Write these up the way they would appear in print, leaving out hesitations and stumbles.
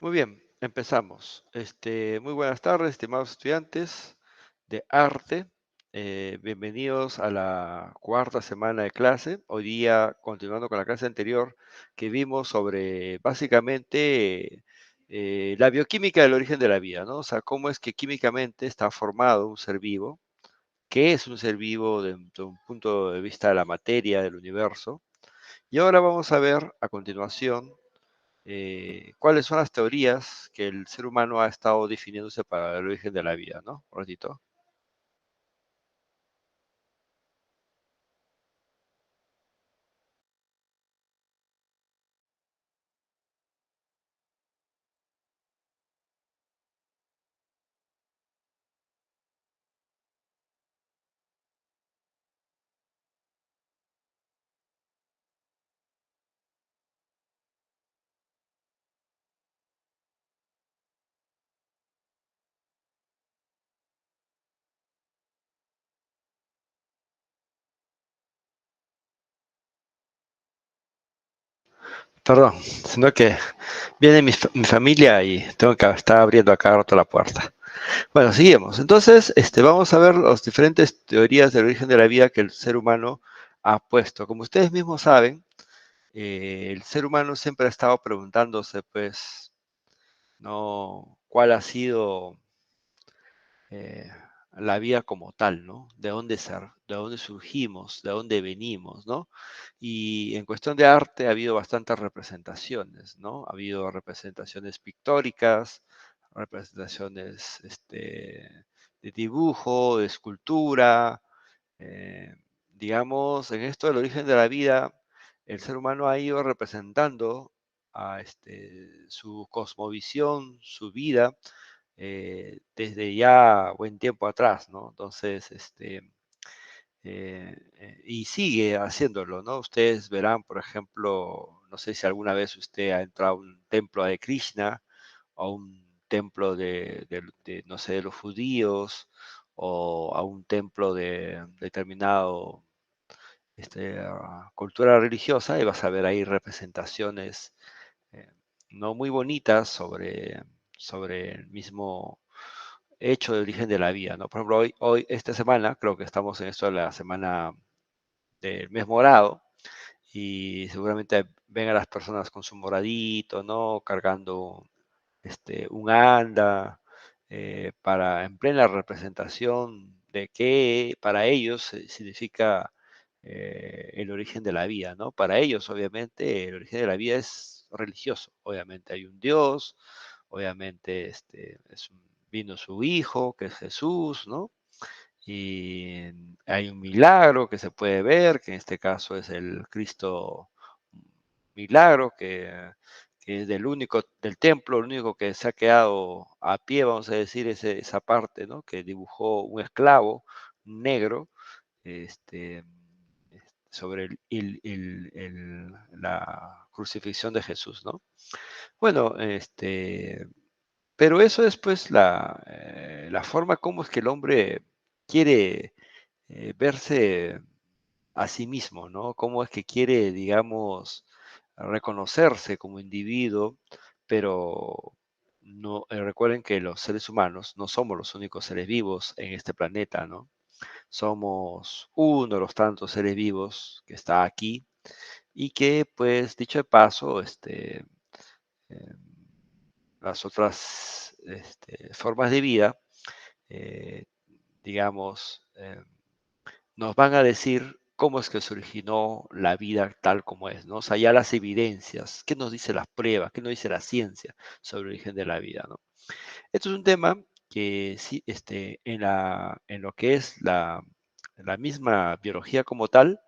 Muy bien, empezamos. Muy buenas tardes, estimados estudiantes de arte. Bienvenidos a la cuarta semana de clase. Hoy día, continuando con la clase anterior, que vimos sobre básicamente la bioquímica del origen de la vida, ¿no? O sea, cómo es que químicamente está formado un ser vivo, qué es un ser vivo de un punto de vista de la materia, del universo. Y ahora vamos a ver a continuación cuáles son las teorías que el ser humano ha estado definiéndose para el origen de la vida, ¿no? Un ratito. Perdón, sino que viene mi familia y tengo que estar abriendo a cada rato la puerta. Bueno, seguimos. Entonces, vamos a ver las diferentes teorías del origen de la vida que el ser humano ha puesto. Como ustedes mismos saben, el ser humano siempre ha estado preguntándose, pues, ¿no? ¿Cuál ha sido eh, la vida como tal, ¿no? De dónde surgimos, de dónde venimos, ¿no? Y en cuestión de arte ha habido bastantes representaciones, ¿no? Ha habido representaciones pictóricas, representaciones de dibujo, de escultura, eh, digamos, en esto del origen de la vida, el ser humano ha ido representando a su cosmovisión, su vida, desde ya buen tiempo atrás, ¿no? Entonces, y sigue haciéndolo, ¿no? Ustedes verán, por ejemplo, no sé si alguna vez usted ha entrado a un templo de Krishna o a un templo no sé, de los judíos o a un templo de determinado cultura religiosa y vas a ver ahí representaciones eh, no muy bonitas sobre el mismo hecho de origen de la vida, ¿no? Por ejemplo, esta semana, creo que estamos en esto de la semana del mes morado, y seguramente ven a las personas con su moradito, ¿no? Cargando un anda, en plena representación de qué para ellos significa el origen de la vida, ¿no? Para ellos, obviamente, el origen de la vida es religioso. Obviamente hay un Dios, obviamente vino su Hijo, que es Jesús, ¿no? Y hay un milagro que se puede ver, que en este caso es el Cristo milagro, que es del templo, el único que se ha quedado a pie, vamos a decir, esa parte, ¿no? Que dibujó un esclavo negro, este, sobre la crucifixión de Jesús, ¿no? Bueno, pero eso es pues la forma como es que el hombre quiere verse a sí mismo, ¿no? Cómo es que quiere, digamos, reconocerse como individuo, pero no, recuerden que los seres humanos no somos los únicos seres vivos en este planeta, ¿no? Somos uno de los tantos seres vivos que está aquí y que, pues, dicho de paso, eh, las otras formas de vida, eh, digamos, nos van a decir cómo es que se originó la vida tal como es, ¿no? O sea, ya las evidencias, qué nos dice las pruebas, qué nos dice la ciencia sobre el origen de la vida, ¿no? Esto es un tema que sí, en lo que es la misma biología como tal,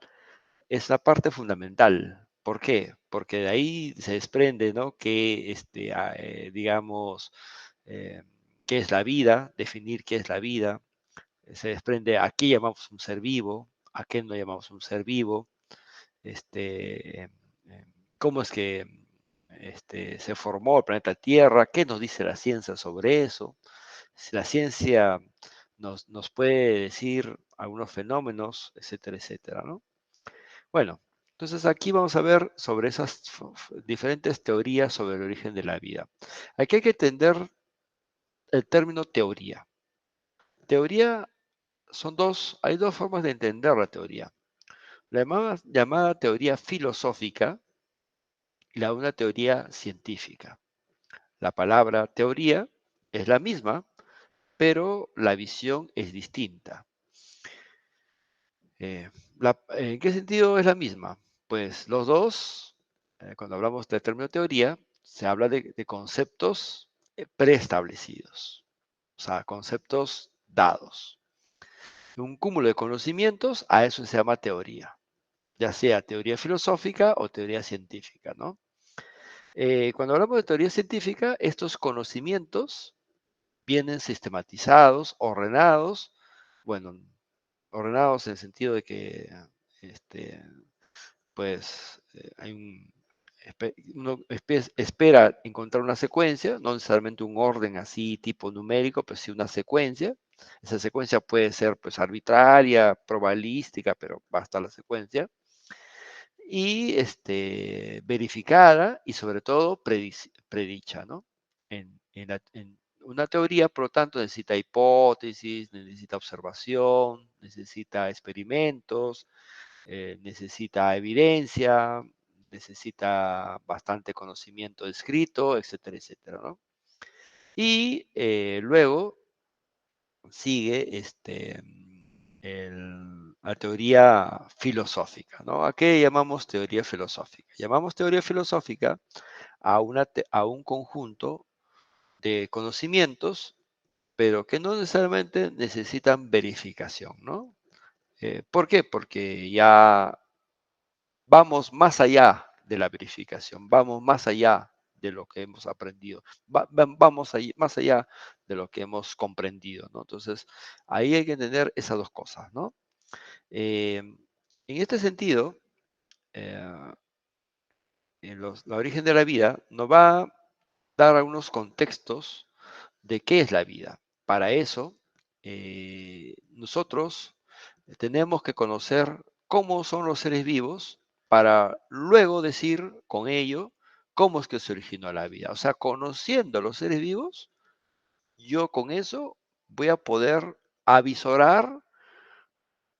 es la parte fundamental. ¿Por qué? Porque de ahí se desprende, ¿no? Que, digamos, eh, qué es la vida, definir qué es la vida, se desprende a qué llamamos un ser vivo, a qué no llamamos un ser vivo, este, cómo es que se formó el planeta Tierra, qué nos dice la ciencia sobre eso, si la ciencia nos puede decir algunos fenómenos, etcétera, etcétera, ¿no? Bueno, Entonces aquí vamos a ver sobre esas diferentes teorías sobre el origen de la vida. Aquí hay que entender el término teoría. Teoría hay dos formas de entender la teoría. La llamada teoría filosófica y la una teoría científica. La palabra teoría es la misma, pero la visión es distinta. Eh, ¿En qué sentido es la misma? Pues los dos, cuando hablamos del término teoría, se habla de conceptos preestablecidos, o sea, conceptos dados. Un cúmulo de conocimientos, a eso se llama teoría, ya sea teoría filosófica o teoría científica, ¿no? Cuando hablamos de teoría científica, estos conocimientos vienen sistematizados, ordenados, bueno, ordenados en el sentido de que este, pues uno espera encontrar una secuencia, no necesariamente un orden así tipo numérico, pero sí una secuencia. Esa secuencia puede ser pues arbitraria, probabilística, pero basta la secuencia. Y verificada y sobre todo predicha, ¿no? En una teoría, por lo tanto, necesita hipótesis, necesita observación, necesita experimentos, necesita evidencia, necesita bastante conocimiento escrito, etcétera, etcétera, ¿no? Y luego sigue la teoría filosófica, ¿no? ¿A qué llamamos teoría filosófica? Llamamos teoría filosófica a un conjunto de conocimientos, pero que no necesariamente necesitan verificación, ¿no? ¿Por qué? Porque ya vamos más allá de la verificación, vamos más allá de lo que hemos aprendido, vamos más allá de lo que hemos comprendido, ¿no? Entonces, ahí hay que entender esas dos cosas, ¿no? En este sentido, eh, la origen de la vida nos va a dar algunos contextos de qué es la vida. Para eso, nosotros tenemos que conocer cómo son los seres vivos para luego decir con ello cómo es que se originó la vida. O sea, conociendo a los seres vivos, yo con eso voy a poder avisorar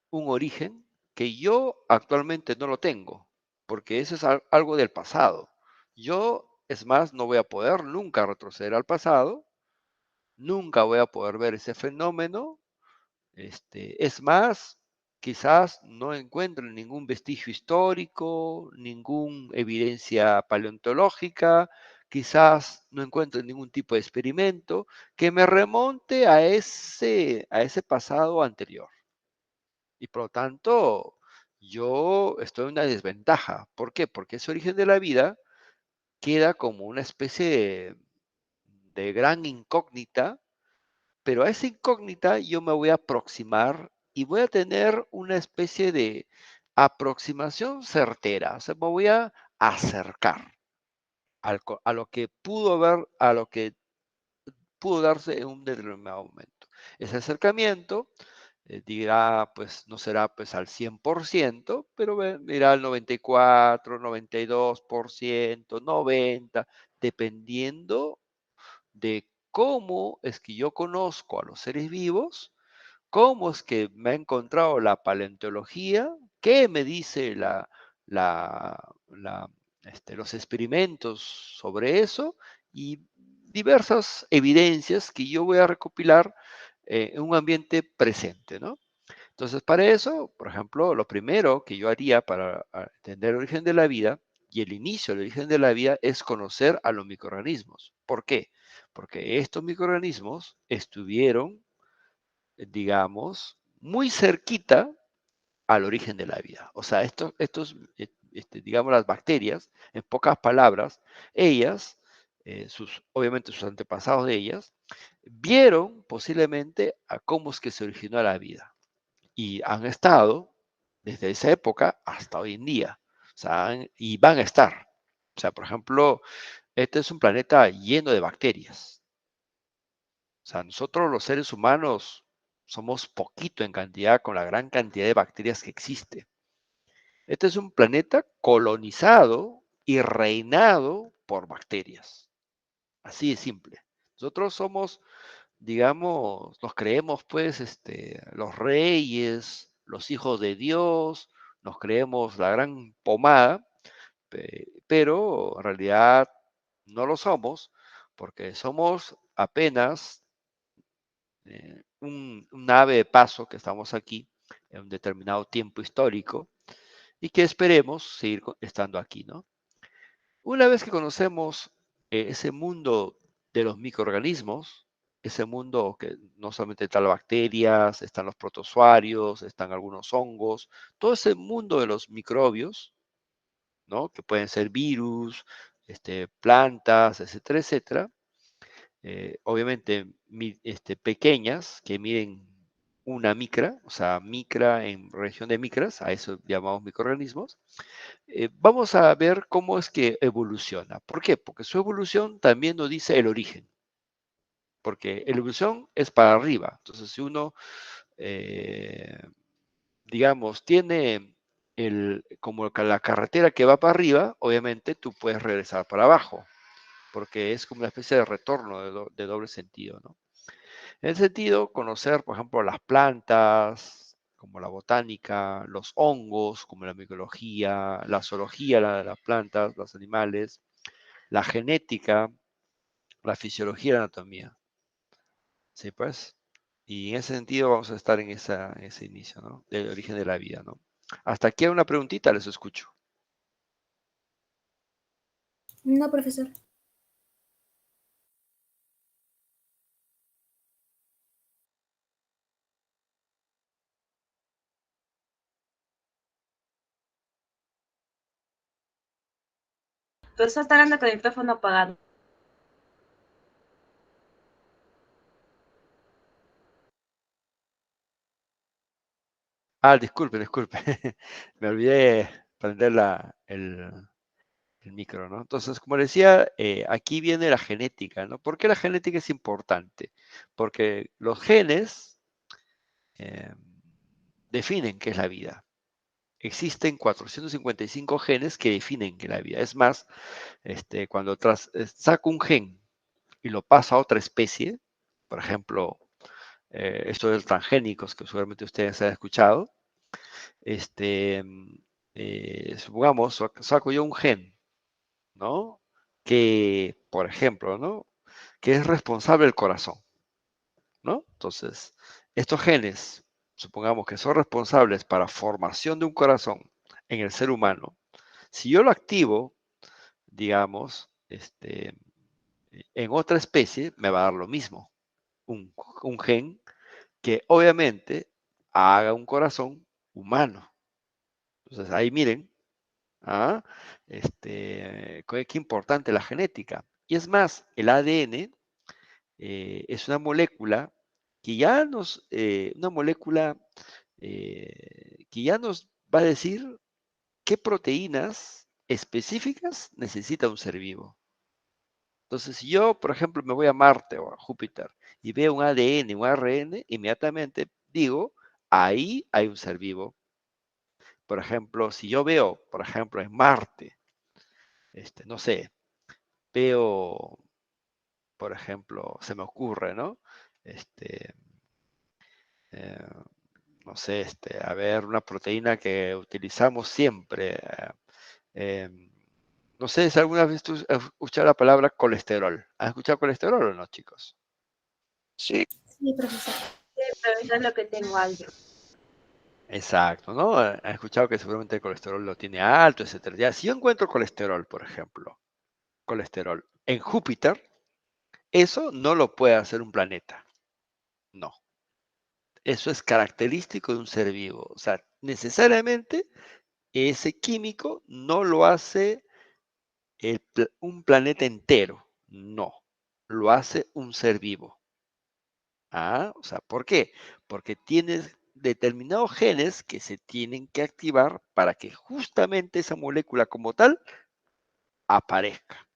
un origen que yo actualmente no lo tengo, porque eso es algo del pasado. Yo, es más, no voy a poder nunca retroceder al pasado, nunca voy a poder ver ese fenómeno. Es más, quizás no encuentren ningún vestigio histórico, ninguna evidencia paleontológica, quizás no encuentren ningún tipo de experimento que me remonte a ese pasado anterior. Y por lo tanto, yo estoy en una desventaja. ¿Por qué? Porque ese origen de la vida queda como una especie de gran incógnita, pero a esa incógnita yo me voy a aproximar y voy a tener una especie de aproximación certera. O sea, me voy a acercar a lo que pudo haber, a lo que pudo darse en un determinado momento. Ese acercamiento dirá, pues no será pues al 100%, pero dirá al 94, 92%, 90%, dependiendo de cómo es que yo conozco a los seres vivos, cómo es que me ha encontrado la paleontología, qué me dice la, la, los experimentos sobre eso y diversas evidencias que yo voy a recopilar en un ambiente presente, ¿no? Entonces, para eso, por ejemplo, lo primero que yo haría para entender el origen de la vida y el inicio del origen de la vida es conocer a los microorganismos. ¿Por qué? Porque estos microorganismos estuvieron, digamos, muy cerquita al origen de la vida. O sea, digamos, las bacterias, en pocas palabras, ellas, obviamente sus antepasados de ellas, vieron posiblemente a cómo es que se originó la vida y han estado desde esa época hasta hoy en día. O sea, y van a estar. O sea, por ejemplo, este es un planeta lleno de bacterias. O sea, nosotros los seres humanos somos poquito en cantidad con la gran cantidad de bacterias que existe. Este es un planeta colonizado y reinado por bacterias. Así de simple. Nosotros somos, digamos, nos creemos pues los reyes, los hijos de Dios, nos creemos la gran pomada, pero en realidad no lo somos, porque somos apenas un ave de paso que estamos aquí en un determinado tiempo histórico y que esperemos seguir estando aquí, ¿no? Una vez que conocemos ese mundo de los microorganismos, ese mundo que no solamente están las bacterias, están los protozoarios, están algunos hongos, todo ese mundo de los microbios, ¿no? Que pueden ser virus, plantas, etcétera, etcétera. Obviamente pequeñas que miden una micra, o sea, micra en región de micras, a eso llamamos microorganismos. Vamos a ver cómo es que evoluciona. ¿Por qué? Porque su evolución también nos dice el origen, porque la evolución es para arriba. Entonces, si uno, eh, digamos, tiene como la carretera que va para arriba, obviamente tú puedes regresar para abajo, porque es como una especie de retorno de doble sentido, ¿no? En el sentido, conocer, por ejemplo, las plantas, como la botánica, los hongos, como la micología, la zoología, la de las plantas, los animales, la genética, la fisiología y la anatomía. ¿Sí, pues? Y en ese sentido vamos a estar en ese inicio, ¿no? Del origen de la vida, ¿no? Hasta aquí hay una preguntita, les escucho. No, profesor. Tú estás hablando con el micrófono apagado. Ah, disculpe, disculpe. Me olvidé prender el micro, ¿no? Entonces, como decía, aquí viene la genética, ¿no? ¿Por qué la genética es importante? Porque los genes eh, definen qué es la vida. Existen 455 genes que definen qué es la vida. Es más, cuando saco un gen y lo paso a otra especie, por ejemplo, esto de los transgénicos, que seguramente ustedes han escuchado, este, supongamos, saco yo un gen, ¿no? Que, por ejemplo, ¿no? Que es responsable del corazón, ¿no? Entonces, estos genes, supongamos que son responsables para formación de un corazón en el ser humano, si yo lo activo, digamos, en otra especie, me va a dar lo mismo. Un gen que obviamente haga un corazón humano. Entonces, ahí miren, ¿ah? Qué importante la genética. Y es más, el ADN es una molécula una molécula que ya nos va a decir qué proteínas específicas necesita un ser vivo. Entonces, si yo, por ejemplo, me voy a Marte o a Júpiter y veo un ADN, un ARN, inmediatamente digo, ahí hay un ser vivo. Por ejemplo, si yo veo, por ejemplo, en Marte, no sé, veo, por ejemplo, se me ocurre, ¿no? Este, eh, no sé, a ver, una proteína que utilizamos siempre. Eh, no sé si alguna vez tú has escuchado la palabra colesterol. ¿Has escuchado colesterol o no, chicos? Sí, profesor. Sí, pero eso es lo que tengo algo. Exacto, ¿no? Has escuchado que seguramente el colesterol lo tiene alto, etcétera. Ya, si yo encuentro colesterol, por ejemplo, colesterol en Júpiter, eso no lo puede hacer un planeta. No. Eso es característico de un ser vivo. O sea, necesariamente ese químico no lo hace un planeta entero. No. Lo hace un ser vivo. Ah, o sea, ¿por qué? Porque tienes determinados genes que se tienen que activar para que justamente esa molécula como tal aparezca.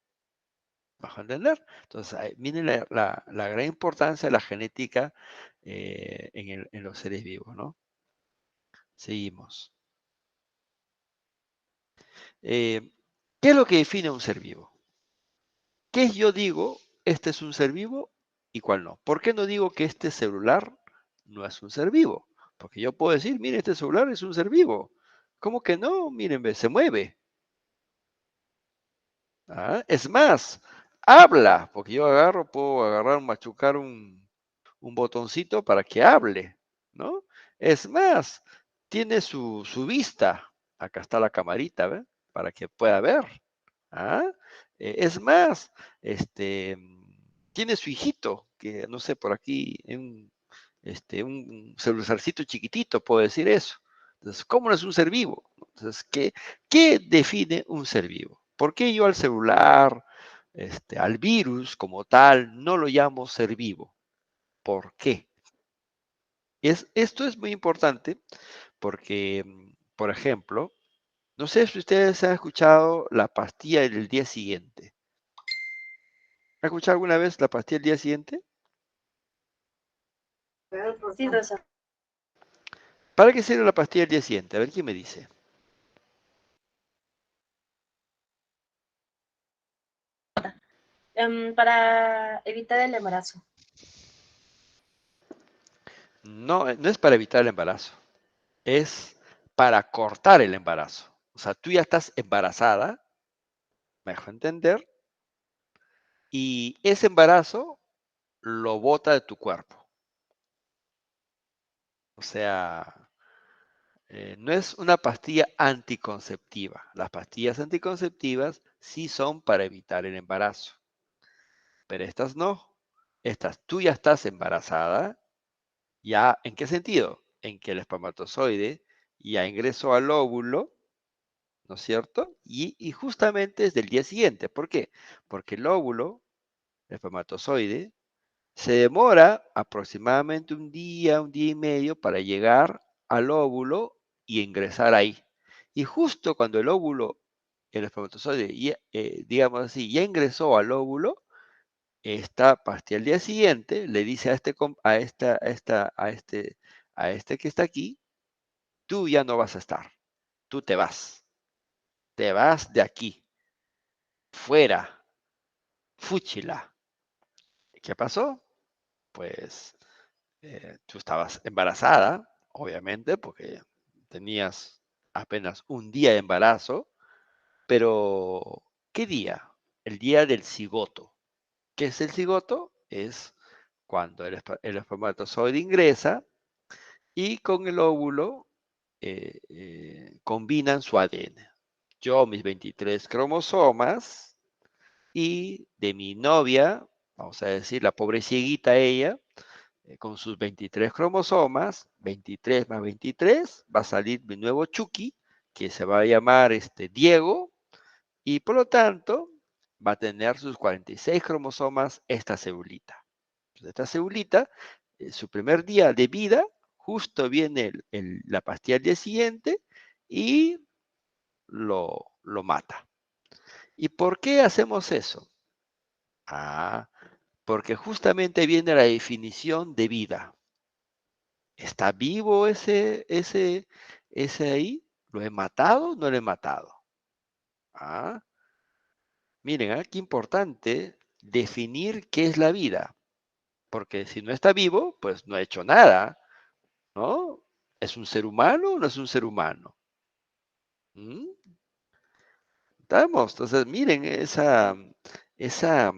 ¿Vas a entender? Entonces, ahí viene la gran importancia de la genética en los seres vivos, ¿no? Seguimos. ¿Qué es lo que define un ser vivo? ¿Qué yo digo, este es un ser vivo y cuál no? ¿Por qué no digo que este celular no es un ser vivo? Porque yo puedo decir, mire, este celular es un ser vivo. ¿Cómo que no? Miren, ve, se mueve. ¿Ah? Es más, habla, porque yo puedo agarrar, machucar un botoncito para que hable, ¿no? Es más, tiene su vista. Acá está la camarita, ¿ve? Para que pueda ver. ¿Ah? Es más, tiene su hijito, que no sé, por aquí, un celularcito chiquitito, puedo decir eso. Entonces, ¿cómo no es un ser vivo? Entonces, ¿qué define un ser vivo? ¿Por qué yo al celular, al virus como tal, no lo llamo ser vivo? ¿Por qué? Esto es muy importante porque, por ejemplo, no sé si ustedes han escuchado la pastilla del día siguiente. ¿Han escuchado alguna vez la pastilla del día siguiente? Sí, profesor. ¿Para qué sirve la pastilla del día siguiente? A ver quién me dice. Para evitar el embarazo. No, no es para evitar el embarazo, es para cortar el embarazo. O sea, tú ya estás embarazada, me dejo entender, y ese embarazo lo bota de tu cuerpo. O sea, no es una pastilla anticonceptiva. Las pastillas anticonceptivas sí son para evitar el embarazo, pero estas no. Estas, tú ya estás embarazada. ¿Ya en qué sentido? En que el espermatozoide ya ingresó al óvulo, ¿no es cierto? Y justamente es del día siguiente. ¿Por qué? Porque el óvulo, el espermatozoide, se demora aproximadamente un día y medio para llegar al óvulo y ingresar ahí. Y justo cuando el óvulo, el espermatozoide, digamos así, ya ingresó al óvulo, esta pastilla al día siguiente le dice a este que está aquí, tú ya no vas a estar, tú te vas de aquí, fuera, fúchila. ¿Qué pasó? Pues tú estabas embarazada, obviamente, porque tenías apenas un día de embarazo, pero ¿qué día? El día del cigoto. ¿Qué es el cigoto? Es cuando el espermatozoide ingresa y con el óvulo combinan su ADN. Yo, mis 23 cromosomas y de mi novia, vamos a decir, la pobre cieguita ella, con sus 23 cromosomas, 23 más 23, va a salir mi nuevo Chucky, que se va a llamar Diego, y por lo tanto va a tener sus 46 cromosomas esta cebulita. Esta cebulita, su primer día de vida, justo viene la pastilla al día siguiente y lo mata. ¿Y por qué hacemos eso? Ah, porque justamente viene la definición de vida. ¿Está vivo ese ahí? ¿Lo he matado? ¿No lo he matado? Ah, miren, qué importante definir qué es la vida. Porque si no está vivo, pues no ha hecho nada, ¿no? ¿Es un ser humano o no es un ser humano? ¿Mm? ¿Estamos? Entonces, miren, esa, esas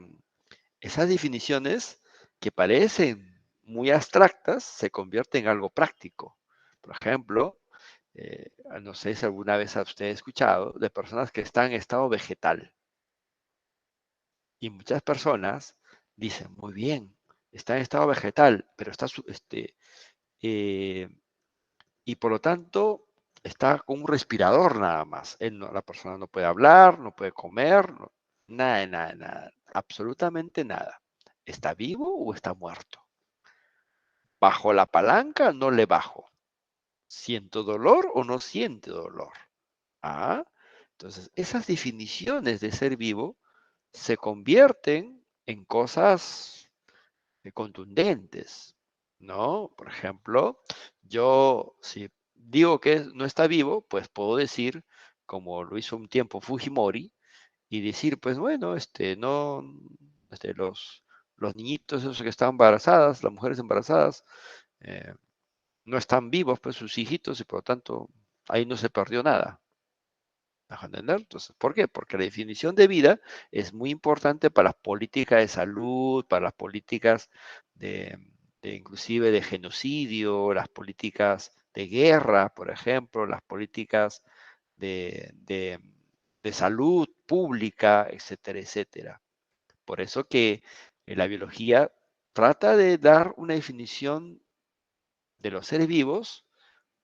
definiciones que parecen muy abstractas se convierten en algo práctico. Por ejemplo, no sé si alguna vez usted ha escuchado de personas que están en estado vegetal. Y muchas personas dicen, muy bien, está en estado vegetal, pero eh, y por lo tanto está con un respirador nada más. La persona no puede hablar, no puede comer, nada, nada, nada, absolutamente nada. ¿Está vivo o está muerto? ¿Bajo la palanca? No le bajo. ¿Siento dolor o no siente dolor? Ah, entonces esas definiciones de ser vivo se convierten en cosas contundentes, ¿no? Por ejemplo, yo si digo que no está vivo, pues puedo decir, como lo hizo un tiempo Fujimori, y decir, pues bueno, no, los niñitos esos que están embarazadas, las mujeres embarazadas, eh, no están vivos, pues sus hijitos, y por lo tanto ahí no se perdió nada. ¿Me dejo entender? Entonces, ¿por qué? Porque la definición de vida es muy importante para las políticas de salud, para las políticas de, inclusive de genocidio, las políticas de guerra, por ejemplo, las políticas de salud pública, etcétera, etcétera. Por eso que la biología trata de dar una definición de los seres vivos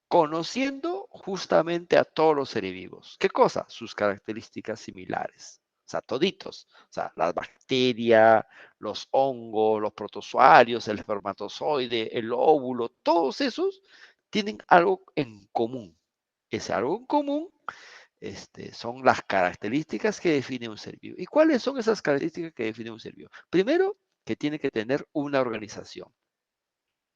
conociendo justamente a todos los seres vivos. ¿Qué cosa? Sus características similares. O sea, toditos. O sea, las bacterias, los hongos, los protozoarios, el espermatozoide, el óvulo, todos esos tienen algo en común. Ese algo en común son las características que define un ser vivo. ¿Y cuáles son esas características que define un ser vivo? Primero, que tiene que tener una organización.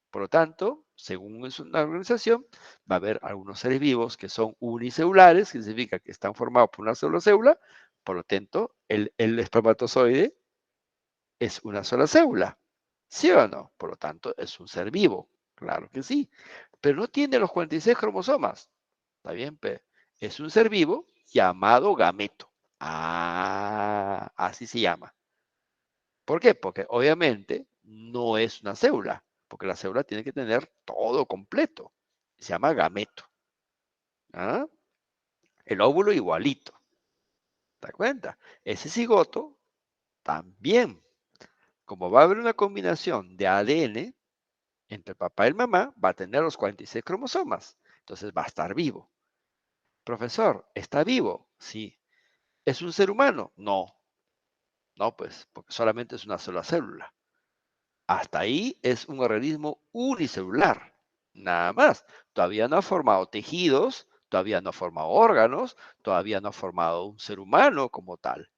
Por lo tanto, según es una organización, va a haber algunos seres vivos que son unicelulares, que significa que están formados por una sola célula. Por lo tanto, el espermatozoide es una sola célula. ¿Sí o no? Por lo tanto, es un ser vivo. Claro que sí. Pero no tiene los 46 cromosomas. ¿Está bien? Es un ser vivo llamado gameto. Ah, así se llama. ¿Por qué? Porque obviamente no es una célula, porque la célula tiene que tener todo completo. Se llama gameto. ¿Ah? El óvulo igualito. ¿Te das cuenta? Ese cigoto también, como va a haber una combinación de ADN entre el papá y el mamá, va a tener los 46 cromosomas. Entonces va a estar vivo. Profesor, ¿está vivo? Sí. ¿Es un ser humano? No. No, pues, porque solamente es una sola célula. Hasta ahí es un organismo unicelular, nada más. Todavía no ha formado tejidos, todavía no ha formado órganos, todavía no ha formado un ser humano como tal.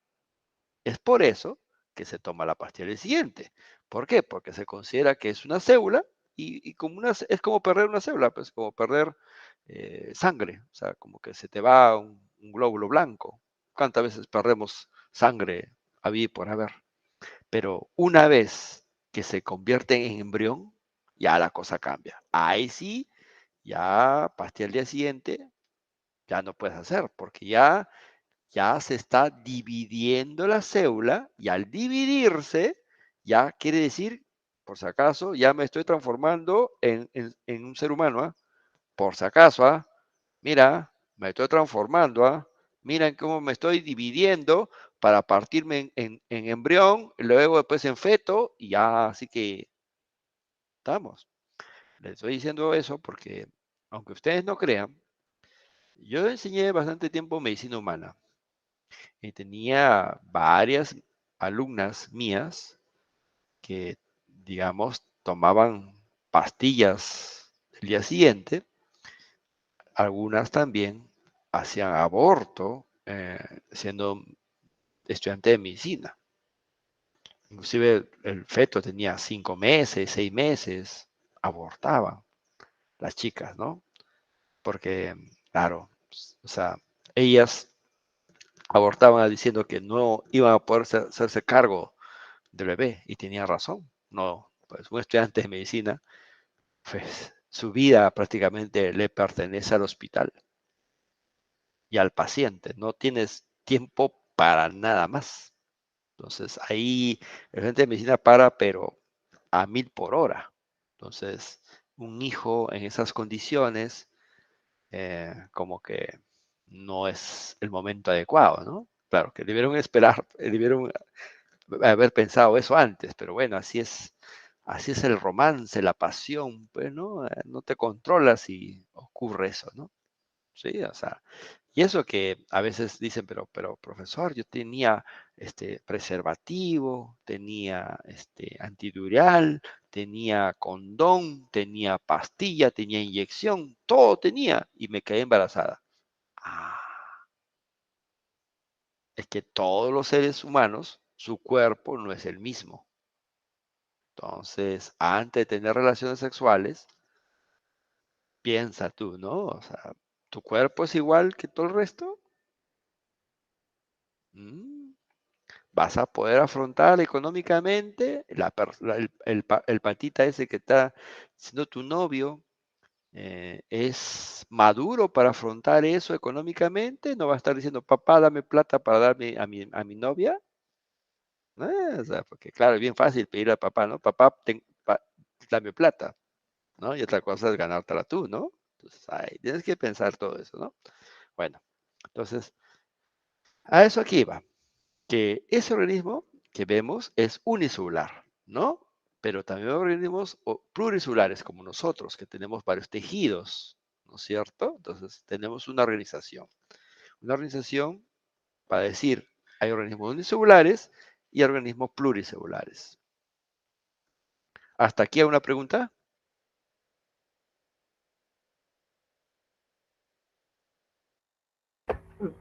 Es por eso que se toma la pastilla siguiente. ¿Por qué? Porque se considera que es una célula y es como perder una célula, pues como perder sangre. O sea, como que se te va un glóbulo blanco. ¿Cuántas veces perdemos sangre a y por haber? Pero una vez que se convierte en embrión, ya la cosa cambia. Ahí sí, ya pastilla al día siguiente, ya no puedes hacer, porque ya se está dividiendo la célula y al dividirse, ya quiere decir, por si acaso, ya me estoy transformando en un ser humano, ¿ah? Por si acaso, ¿ah? Mira, me estoy transformando, ¿ah? Miren cómo me estoy dividiendo para partirme en embrión, luego después en feto, y ya, así que estamos. Les estoy diciendo eso porque, aunque ustedes no crean, yo enseñé bastante tiempo medicina humana y tenía varias alumnas mías que, digamos, tomaban pastillas el día siguiente. Algunas también hacían aborto siendo estudiante de medicina. Inclusive el feto tenía 5 meses, 6 meses, abortaban las chicas, ¿no? Porque, claro, o sea, ellas abortaban diciendo que no iban a poder hacerse cargo del bebé y tenían razón. No, pues un estudiante de medicina, pues su vida prácticamente le pertenece al hospital y al paciente. No tienes tiempo para nada más. Entonces ahí el estudiante de medicina para, pero a 1000 por hora. Entonces, un hijo en esas condiciones, como que no es el momento adecuado, ¿no? Claro, que debieron esperar, debieron haber pensado eso antes, pero bueno, así es el romance, la pasión, pues, ¿no? No te controlas y ocurre eso, ¿no? Sí, o sea, y eso que a veces dicen, pero profesor, yo tenía preservativo, tenía antidural, tenía condón, tenía pastilla, tenía inyección, todo tenía y me quedé embarazada. Ah, es que todos los seres humanos, su cuerpo no es el mismo. Entonces, antes de tener relaciones sexuales, piensa tú, ¿no? O sea, ¿tu cuerpo es igual que todo el resto? ¿Mm? Vas a poder afrontar económicamente el patita ese que está siendo tu novio. Es maduro para afrontar eso económicamente, no va a estar diciendo, papá, dame plata para darme a mi novia. O sea, porque claro, es bien fácil pedirle al papá, ¿no? Papá, dame plata, ¿no? Y otra cosa es ganártela tú, ¿no? Entonces, tienes que pensar todo eso, ¿no? Bueno, entonces, a eso aquí va, que ese organismo que vemos es unicelular, ¿no? Pero también hay organismos pluricelulares como nosotros, que tenemos varios tejidos, ¿no es cierto? Entonces, tenemos una organización. Una organización para decir, hay organismos unicelulares y organismos pluricelulares. ¿Hasta aquí hay una pregunta?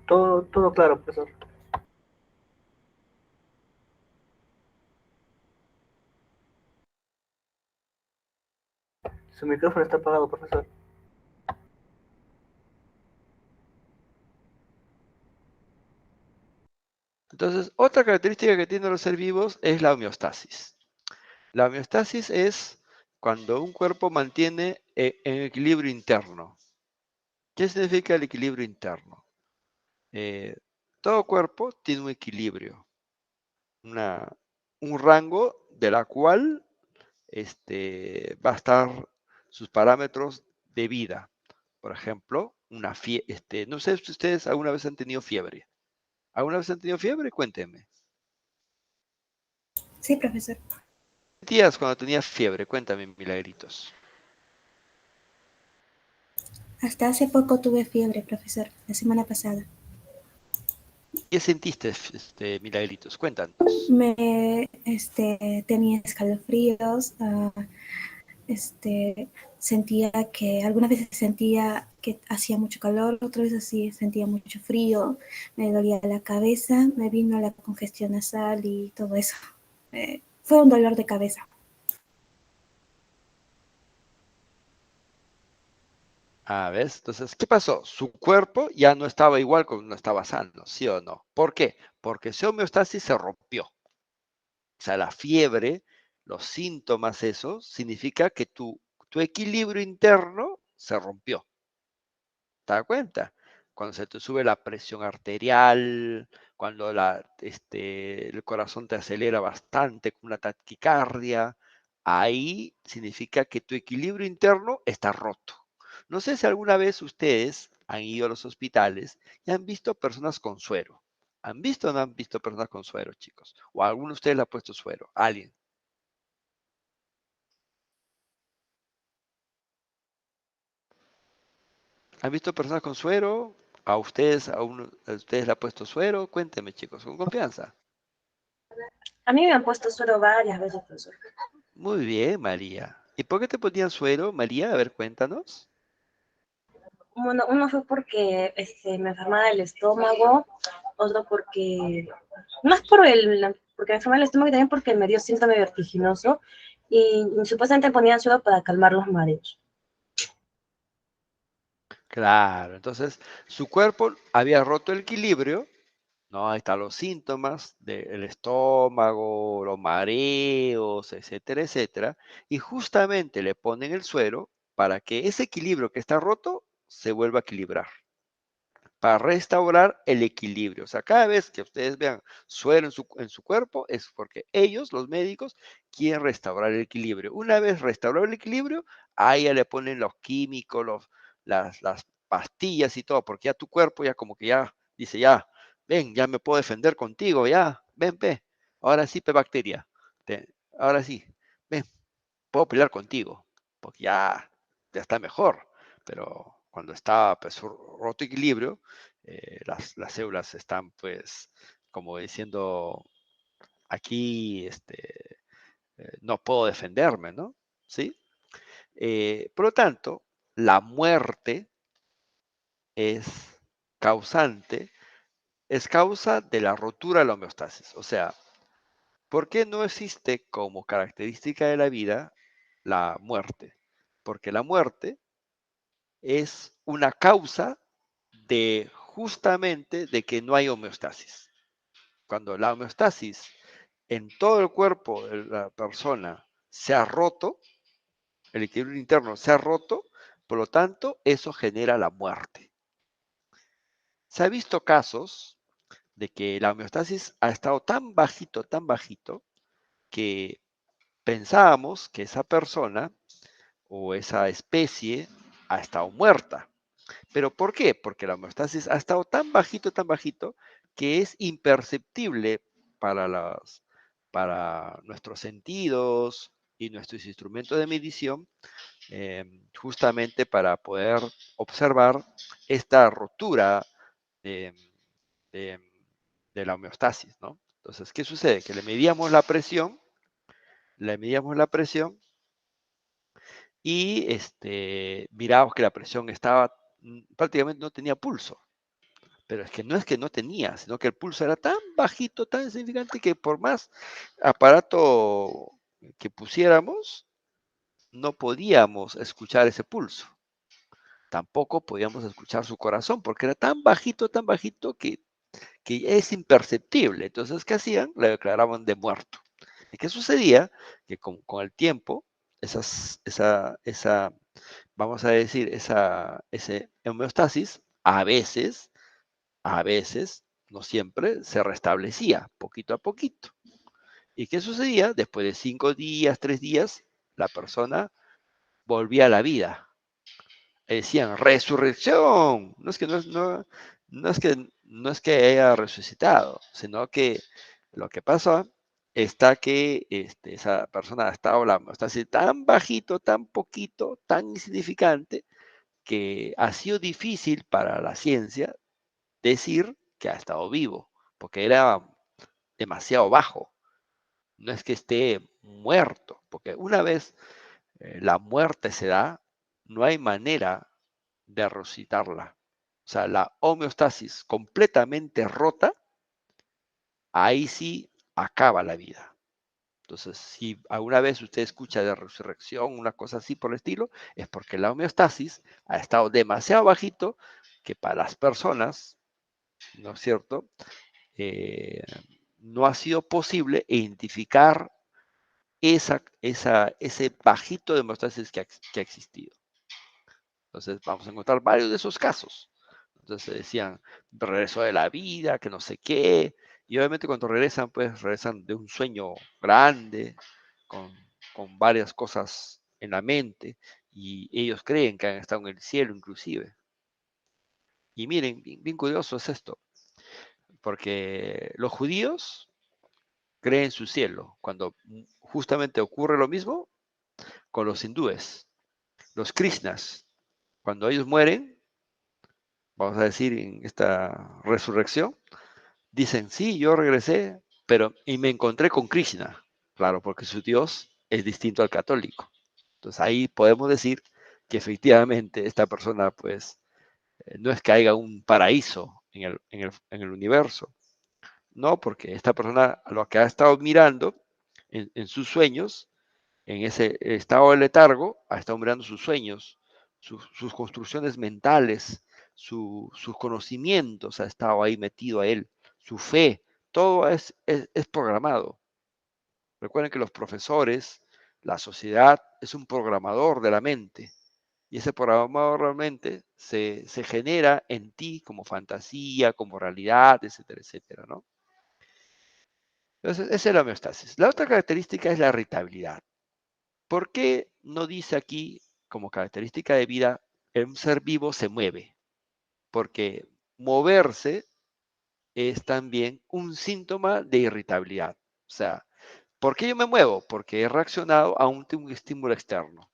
Todo claro, profesor. Su micrófono está apagado, profesor. Entonces, otra característica que tienen los seres vivos es la homeostasis. La homeostasis es cuando un cuerpo mantiene en equilibrio interno. ¿Qué significa el equilibrio interno? Todo cuerpo tiene un equilibrio, un rango de la cual va a estar sus parámetros de vida. Por ejemplo, no sé si ustedes alguna vez han tenido fiebre. ¿Alguna vez han tenido fiebre? Cuéntenme. Sí, profesor. ¿Qué sentías cuando tenías fiebre? Cuéntame, milagritos. Hasta hace poco tuve fiebre, profesor, la semana pasada. ¿Qué sentiste, milagritos? Cuéntanos. Tenía escalofríos, sentía que, algunas veces sentía que hacía mucho calor, otras veces sí sentía mucho frío, me dolía la cabeza, me vino la congestión nasal y todo eso. Fue un dolor de cabeza. ¿Ves? Entonces, ¿qué pasó? Su cuerpo ya no estaba igual cuando no estaba sano, ¿sí o no? ¿Por qué? Porque su homeostasis se rompió. O sea, la fiebre, los síntomas, eso, significa que tu equilibrio interno se rompió. ¿Te das cuenta? Cuando se te sube la presión arterial, cuando el corazón te acelera bastante con una taquicardia, ahí significa que tu equilibrio interno está roto. No sé si alguna vez ustedes han ido a los hospitales y han visto personas con suero. ¿Han visto o no han visto personas con suero, chicos? ¿O alguno de ustedes le ha puesto suero? ¿Alguien? ¿Han visto personas con suero? ¿A ustedes le ha puesto suero? Cuéntenme, chicos, con confianza. A mí me han puesto suero varias veces, profesor. Muy bien, María. ¿Y por qué te ponían suero, María? A ver, cuéntanos. Bueno, uno fue porque me enfermaba el estómago, otro porque, más porque me enfermaba el estómago y también porque me dio síntoma vertiginoso y supuestamente ponían suero para calmar los mareos. Claro, entonces su cuerpo había roto el equilibrio, ¿no? Ahí están los síntomas del estómago, los mareos, etcétera, etcétera. Y justamente le ponen el suero para que ese equilibrio que está roto se vuelva a equilibrar, para restaurar el equilibrio. O sea, cada vez que ustedes vean suero en su cuerpo, es porque ellos, los médicos, quieren restaurar el equilibrio. Una vez restaurado el equilibrio, ahí ya le ponen los químicos, las pastillas y todo, porque ya tu cuerpo ya como que ya dice, ya, ven, ya me puedo defender contigo, ya, ven, pe, ahora sí, pe bacteria, ahora sí, ven, puedo pelear contigo, porque ya está mejor, pero cuando está pues, roto equilibrio, las células están pues como diciendo, aquí no puedo defenderme, ¿no? ¿Sí? Por lo tanto, la muerte es causante, es causa de la rotura de la homeostasis. O sea, ¿por qué no existe como característica de la vida la muerte? Porque la muerte es una causa de justamente de que no hay homeostasis. cuando la homeostasis en todo el cuerpo de la persona se ha roto, el equilibrio interno se ha roto, por lo tanto, eso genera la muerte. Se ha visto casos de que la homeostasis ha estado tan bajito, que pensábamos que esa persona o esa especie ha estado muerta. ¿Pero por qué? Porque la homeostasis ha estado tan bajito, que es imperceptible para nuestros sentidos y nuestros instrumentos de medición, justamente para poder observar esta rotura de, de- de la homeostasis, ¿no? Entonces, ¿qué sucede? Que le medíamos la presión y miramos que la presión estaba, prácticamente no tenía pulso. Pero es que no tenía, sino que el pulso era tan bajito, tan insignificante, que por más aparato que pusiéramos, no podíamos escuchar ese pulso. Tampoco podíamos escuchar su corazón, porque era tan bajito que es imperceptible. Entonces, ¿qué hacían? Le declaraban de muerto. ¿Y qué sucedía? Que con el tiempo, vamos a decir, ese homeostasis, a veces, no siempre, se restablecía poquito a poquito. ¿Y qué sucedía? Después de 5 días, 3 días, la persona volvía a la vida. Decían, resurrección. No es que haya resucitado, sino que lo que pasa está que esa persona ha estado hablando, está así tan bajito, tan poquito, tan insignificante, que ha sido difícil para la ciencia decir que ha estado vivo, porque era demasiado bajo. No es que esté muerto, porque una vez la muerte se da, no hay manera de resucitarla. O sea, la homeostasis completamente rota, ahí sí acaba la vida. Entonces, si alguna vez usted escucha de resurrección, una cosa así por el estilo, es porque la homeostasis ha estado demasiado bajito que para las personas, ¿no es cierto? eh, no ha sido posible identificar ese bajito de homeostasis que ha existido. Entonces vamos a encontrar varios de esos casos. Entonces decían, regreso de la vida, que no sé qué. Y obviamente cuando regresan, pues regresan de un sueño grande, con, con varias cosas en la mente. Y ellos creen que han estado en el cielo inclusive. Y miren, bien curioso es esto, porque los judíos cree en su cielo, cuando justamente ocurre lo mismo con los hindúes, los krishnas, cuando ellos mueren, vamos a decir en esta resurrección, dicen, sí, yo regresé, pero y me encontré con Krishna, claro, porque su Dios es distinto al católico. Entonces ahí podemos decir que efectivamente esta persona, pues, no es que haya un paraíso en el universo, no, porque esta persona lo que ha estado mirando en sus sueños, en ese estado de letargo, ha estado mirando sus sueños, sus construcciones mentales, sus conocimientos, ha estado ahí metido a él, su fe, todo es programado. Recuerden que los profesores, la sociedad, es un programador de la mente. Y ese programador realmente se genera en ti como fantasía, como realidad, etcétera, etcétera, ¿no? Entonces, esa es la homeostasis. La otra característica es la irritabilidad. ¿Por qué no dice aquí como característica de vida un ser vivo se mueve? Porque moverse es también un síntoma de irritabilidad. O sea, ¿por qué yo me muevo? Porque he reaccionado a un estímulo externo.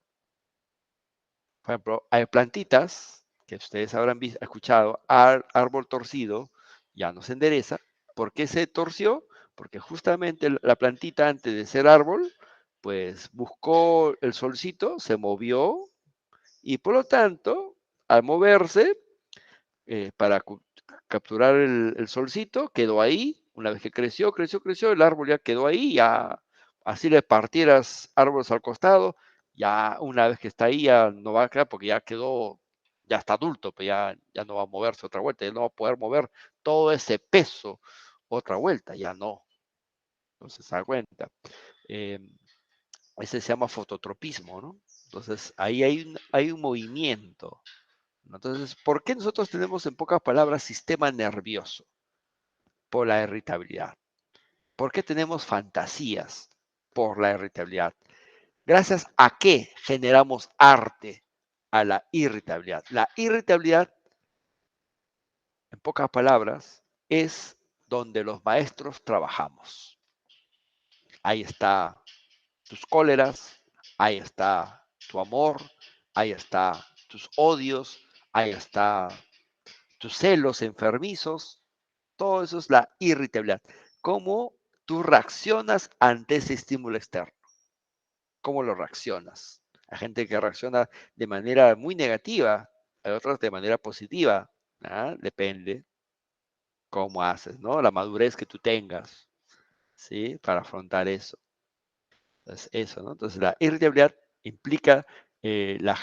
Por ejemplo, hay plantitas que ustedes habrán escuchado, árbol torcido ya no se endereza. ¿Por qué se torció? Porque justamente la plantita antes de ser árbol, pues buscó el solcito, se movió y por lo tanto, al moverse para capturar el solcito, quedó ahí. Una vez que creció, el árbol ya quedó ahí, ya así le partieras árboles al costado, ya una vez que está ahí ya no va a quedar porque ya quedó, ya está adulto, pues ya no va a moverse otra vuelta, ya no va a poder mover todo ese peso otra vuelta, ya no. Entonces, se da cuenta. Eh, Ese se llama fototropismo, ¿no? Entonces, ahí hay un movimiento, ¿no? Entonces, ¿por qué nosotros tenemos, en pocas palabras, sistema nervioso? Por la irritabilidad. ¿Por qué tenemos fantasías? Por la irritabilidad. ¿Gracias a qué generamos arte? A la irritabilidad. La irritabilidad, en pocas palabras, es donde los maestros trabajamos. Ahí está tus cóleras, ahí está tu amor, ahí está tus odios, ahí está tus celos enfermizos. Todo eso es la irritabilidad. ¿Cómo tú reaccionas ante ese estímulo externo? ¿Cómo lo reaccionas? Hay gente que reacciona de manera muy negativa, hay otros de manera positiva. ¿Ah? Depende cómo haces, ¿no? La madurez que tú tengas, ¿sí? Para afrontar eso. Entonces, eso, ¿no? Entonces, la irritabilidad implica la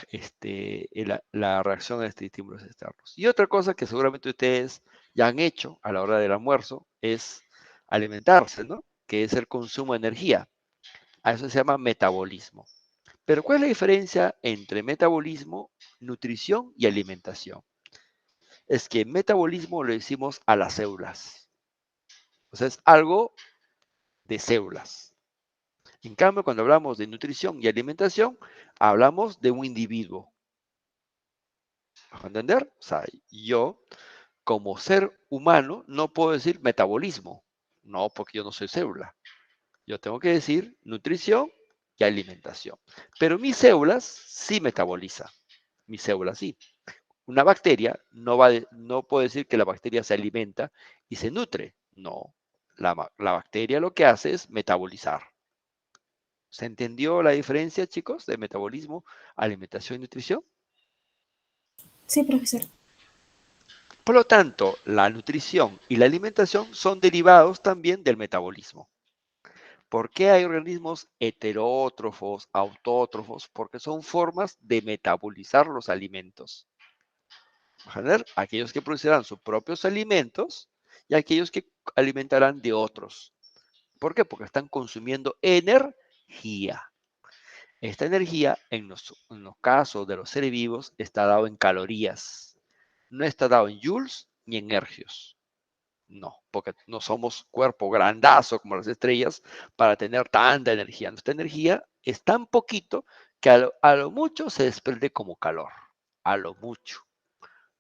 reacción a estos estímulos externos. Y otra cosa que seguramente ustedes ya han hecho a la hora del almuerzo es alimentarse, ¿no? Que es el consumo de energía. A eso se llama metabolismo. Pero ¿cuál es la diferencia entre metabolismo, nutrición y alimentación? Es que metabolismo lo decimos a las células. O sea, es algo de células. En cambio, cuando hablamos de nutrición y alimentación, hablamos de un individuo. ¿Me entender? O sea, yo, como ser humano, no puedo decir metabolismo. No, porque yo no soy célula. Yo tengo que decir nutrición y alimentación. Pero mis células sí metabolizan. Mis células sí. Una bacteria no puede decir que la bacteria se alimenta y se nutre. No. La bacteria lo que hace es metabolizar. ¿Se entendió la diferencia, chicos, de metabolismo, alimentación y nutrición? Sí, profesor. Por lo tanto, la nutrición y la alimentación son derivados también del metabolismo. ¿Por qué hay organismos heterótrofos, autótrofos? Porque son formas de metabolizar los alimentos. Aquellos que producirán sus propios alimentos y aquellos que alimentarán de otros. ¿Por qué? Porque están consumiendo energía. Esta energía, en los casos de los seres vivos, está dado en calorías. No está dado en joules ni en hercios. No, porque no somos cuerpo grandazo como las estrellas para tener tanta energía. Nuestra energía es tan poquito que a lo mucho se desprende como calor. A lo mucho.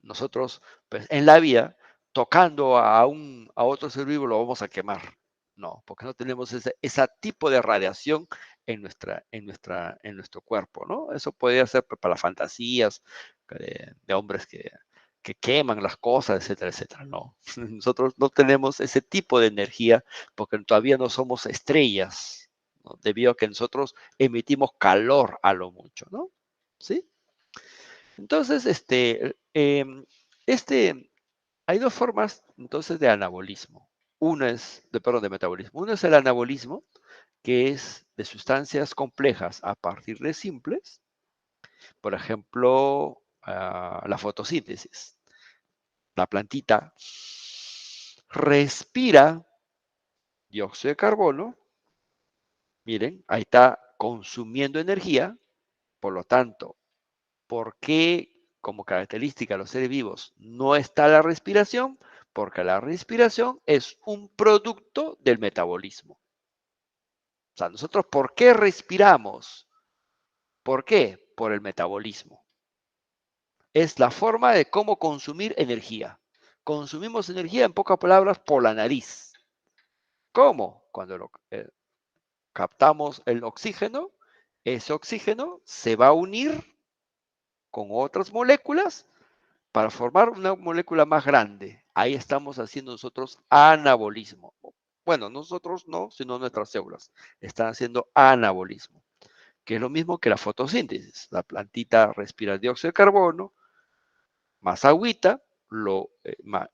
Nosotros, pues, en la vida, tocando a otro ser vivo, lo vamos a quemar. No, porque no tenemos ese tipo de radiación en nuestro cuerpo, ¿no? Eso podría ser pues, para fantasías de hombres que queman las cosas, etcétera, etcétera. No, nosotros no tenemos ese tipo de energía porque todavía no somos estrellas, ¿no? Debido a que nosotros emitimos calor a lo mucho, ¿no? ¿Sí? Entonces, hay dos formas entonces de anabolismo. De metabolismo. Uno es el anabolismo, que es de sustancias complejas a partir de simples. Por ejemplo, la fotosíntesis. La plantita respira dióxido de carbono. Miren, ahí está consumiendo energía. Por lo tanto, ¿por qué como característica de los seres vivos no está la respiración? Porque la respiración es un producto del metabolismo. O sea, nosotros, ¿por qué respiramos? ¿Por qué? Por el metabolismo. Es la forma de cómo consumir energía. Consumimos energía, en pocas palabras, por la nariz. ¿Cómo? Cuando captamos el oxígeno, ese oxígeno se va a unir con otras moléculas para formar una molécula más grande. Ahí estamos haciendo nosotros anabolismo. Bueno, nosotros no, sino nuestras células están haciendo anabolismo, que es lo mismo que la fotosíntesis. La plantita respira dióxido de carbono, más agüita,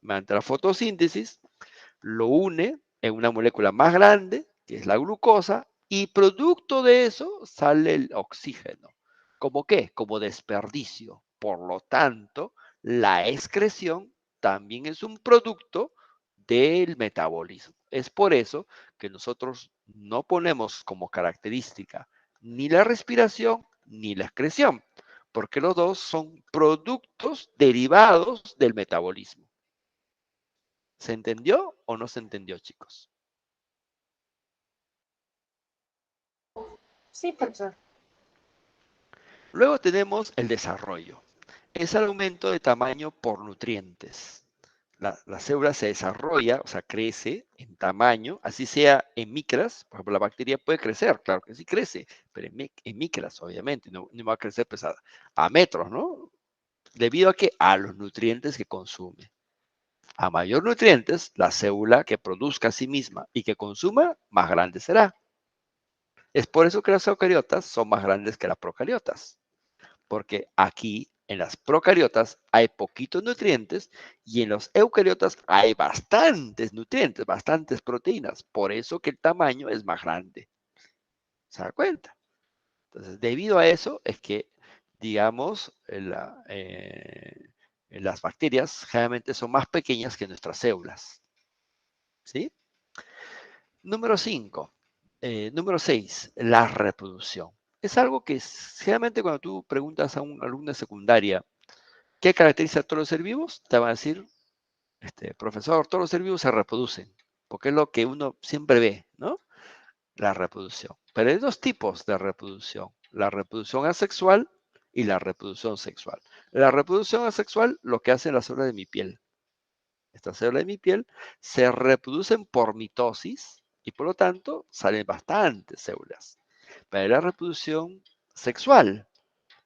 mediante la fotosíntesis, lo une en una molécula más grande, que es la glucosa, y producto de eso sale el oxígeno. ¿Cómo qué? Como desperdicio. Por lo tanto, la excreción también es un producto del metabolismo. Es por eso que nosotros no ponemos como característica ni la respiración ni la excreción, porque los dos son productos derivados del metabolismo. ¿Se entendió o no se entendió, chicos? Sí, profesor. Luego tenemos el desarrollo. Es el aumento de tamaño por nutrientes. La célula se desarrolla, o sea, crece en tamaño, así sea en micras. Por ejemplo, la bacteria puede crecer, claro que sí crece, pero en micras, obviamente, no va a crecer pues, a metros, ¿no? ¿Debido a qué? A los nutrientes que consume. A mayor nutrientes, la célula que produzca a sí misma y que consuma, más grande será. Es por eso que las eucariotas son más grandes que las procariotas, porque aquí en las procariotas hay poquitos nutrientes y en los eucariotas hay bastantes nutrientes, bastantes proteínas. Por eso que el tamaño es más grande. ¿Se da cuenta? Entonces, debido a eso es que, digamos, las bacterias generalmente son más pequeñas que nuestras células. ¿Sí? Número 5. Número 6, la reproducción. Es algo que generalmente cuando tú preguntas a un alumno de secundaria, ¿qué caracteriza a todos los seres vivos? Te van a decir, profesor, todos los seres vivos se reproducen, porque es lo que uno siempre ve, ¿no? La reproducción. Pero hay dos tipos de reproducción, la reproducción asexual y la reproducción sexual. La reproducción asexual, lo que hacen las células de mi piel. Estas células de mi piel se reproducen por mitosis y por lo tanto salen bastantes células. Pero la reproducción sexual,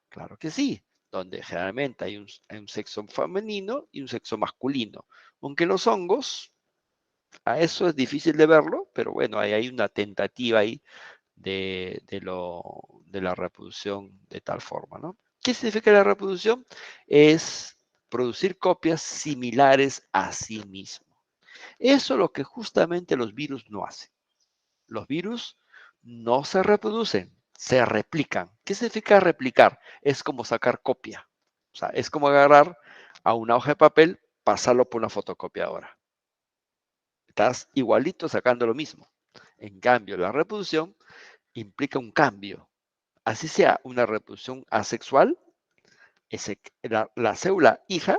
claro que sí, donde generalmente hay un sexo femenino y un sexo masculino. Aunque los hongos, a eso es difícil de verlo, pero bueno, hay una tentativa ahí de la reproducción de tal forma, ¿no? ¿Qué significa la reproducción? Es producir copias similares a sí mismo. Eso es lo que justamente los virus no hacen. Los virus no se reproducen, se replican. ¿Qué significa replicar? Es como sacar copia. O sea, es como agarrar a una hoja de papel, pasarlo por una fotocopiadora. Estás igualito sacando lo mismo. En cambio, la reproducción implica un cambio. Así sea una reproducción asexual, la célula hija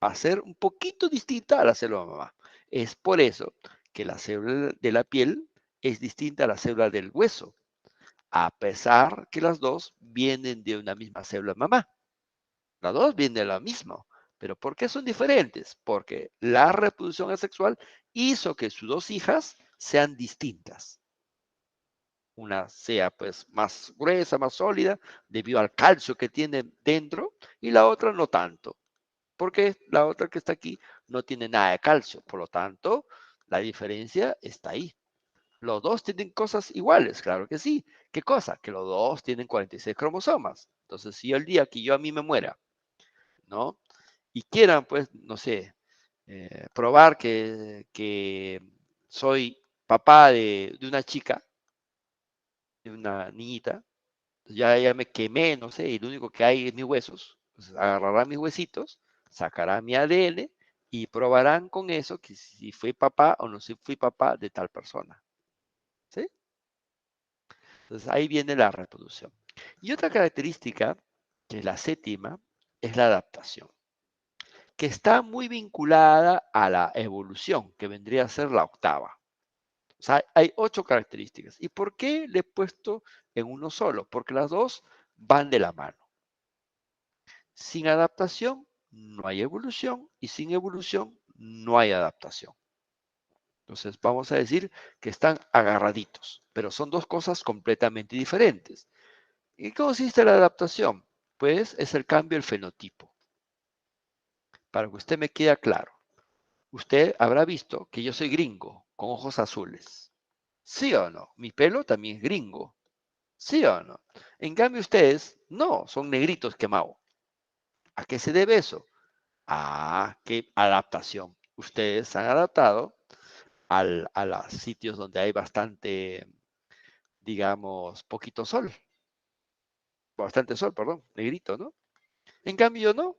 va a ser un poquito distinta a la célula mamá. Es por eso que la célula de la piel es distinta a la célula del hueso, a pesar que las dos vienen de una misma célula mamá. Las dos vienen de lo mismo. ¿Pero por qué son diferentes? Porque la reproducción asexual hizo que sus dos hijas sean distintas. Una sea pues más gruesa, más sólida, debido al calcio que tiene dentro, y la otra no tanto, porque la otra que está aquí no tiene nada de calcio. Por lo tanto, la diferencia está ahí. Los dos tienen cosas iguales, claro que sí. ¿Qué cosa? Que los dos tienen 46 cromosomas. Entonces, si el día que yo a mí me muera, ¿no? Y quieran, pues, no sé, probar que soy papá de una chica, de una niñita, ya me quemé, no sé, y lo único que hay es mis huesos. Pues agarrará mis huesitos, sacará mi ADN y probarán con eso que si fui papá o no si fui papá de tal persona. ¿Sí? Entonces ahí viene la reproducción. Y otra característica, que es la séptima, es la adaptación, que está muy vinculada a la evolución, que vendría a ser la octava. O sea, hay 8 características. ¿Y por qué le he puesto en uno solo? Porque las dos van de la mano. Sin adaptación no hay evolución y sin evolución no hay adaptación. Entonces vamos a decir que están agarraditos, pero son dos cosas completamente diferentes. ¿Y qué consiste la adaptación? Pues es el cambio del fenotipo. Para que usted me quede claro, usted habrá visto que yo soy gringo, con ojos azules. ¿Sí o no? Mi pelo también es gringo. ¿Sí o no? En cambio ustedes, no, son negritos quemados. ¿A qué se debe eso? Ah, qué adaptación. Ustedes se han adaptado a los sitios donde hay bastante, digamos, poquito sol. Bastante sol, perdón, negrito, ¿no? En cambio, yo no.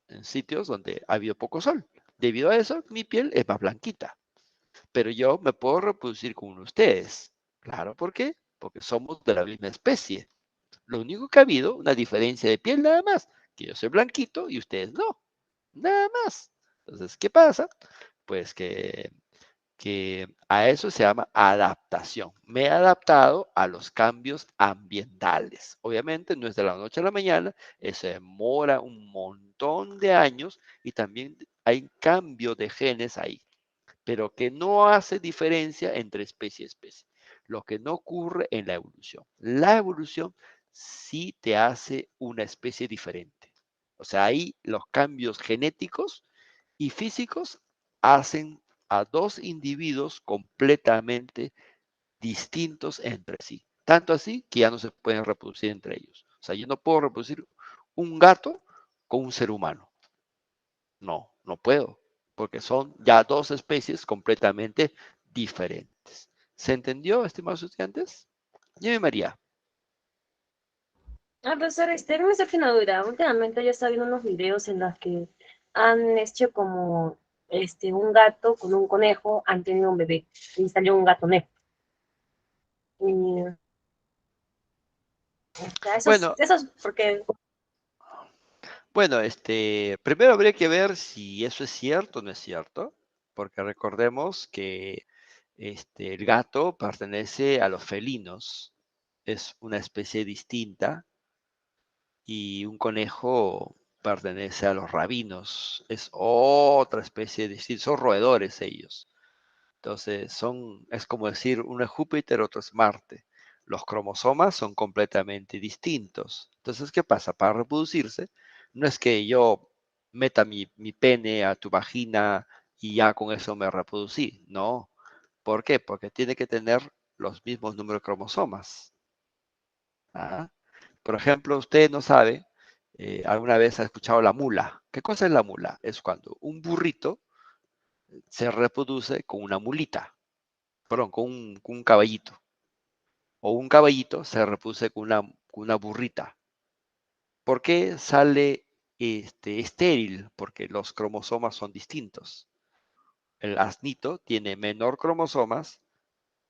En sitios donde ha habido poco sol. Debido a eso, mi piel es más blanquita. Pero yo me puedo reproducir con ustedes. Claro, ¿por qué? Porque somos de la misma especie. Lo único que ha habido, una diferencia de piel nada más, que yo soy blanquito y ustedes no. Nada más. Entonces, ¿qué pasa? Pues que a eso se llama adaptación. Me he adaptado a los cambios ambientales. Obviamente no es de la noche a la mañana, eso demora un montón de años y también hay cambio de genes ahí, pero que no hace diferencia entre especie y especie. Lo que no ocurre en la evolución. La evolución sí te hace una especie diferente. O sea, ahí los cambios genéticos y físicos hacen a dos individuos completamente distintos entre sí. Tanto así que ya no se pueden reproducir entre ellos. O sea, yo no puedo reproducir un gato con un ser humano. No, no puedo, porque son ya dos especies completamente diferentes. ¿Se entendió, estimados estudiantes? Dime, María. Ah, profesor, me surge una duda. Últimamente yo estaba viendo unos videos en los que han hecho como un gato con un conejo, han tenido un bebé y salió un gato negro. Y, o sea, Bueno, eso es porque, bueno, primero habría que ver si eso es cierto o no es cierto, porque recordemos que el gato pertenece a los felinos, es una especie distinta, y un conejo pertenece a los rabinos, es otra especie distinta, son roedores ellos. Entonces, es como decir, uno es Júpiter, otro es Marte. Los cromosomas son completamente distintos. Entonces, ¿qué pasa? Para reproducirse, no es que yo meta mi pene a tu vagina y ya con eso me reproducí. No. ¿Por qué? Porque tiene que tener los mismos números de cromosomas. ¿Ah? Por ejemplo, usted no sabe, alguna vez ha escuchado la mula. ¿Qué cosa es la mula? Es cuando un burrito se reproduce con una mulita, perdón, con un caballito. O un caballito se reproduce con una burrita. ¿Por qué sale estéril? Porque los cromosomas son distintos. El asnito tiene menor cromosomas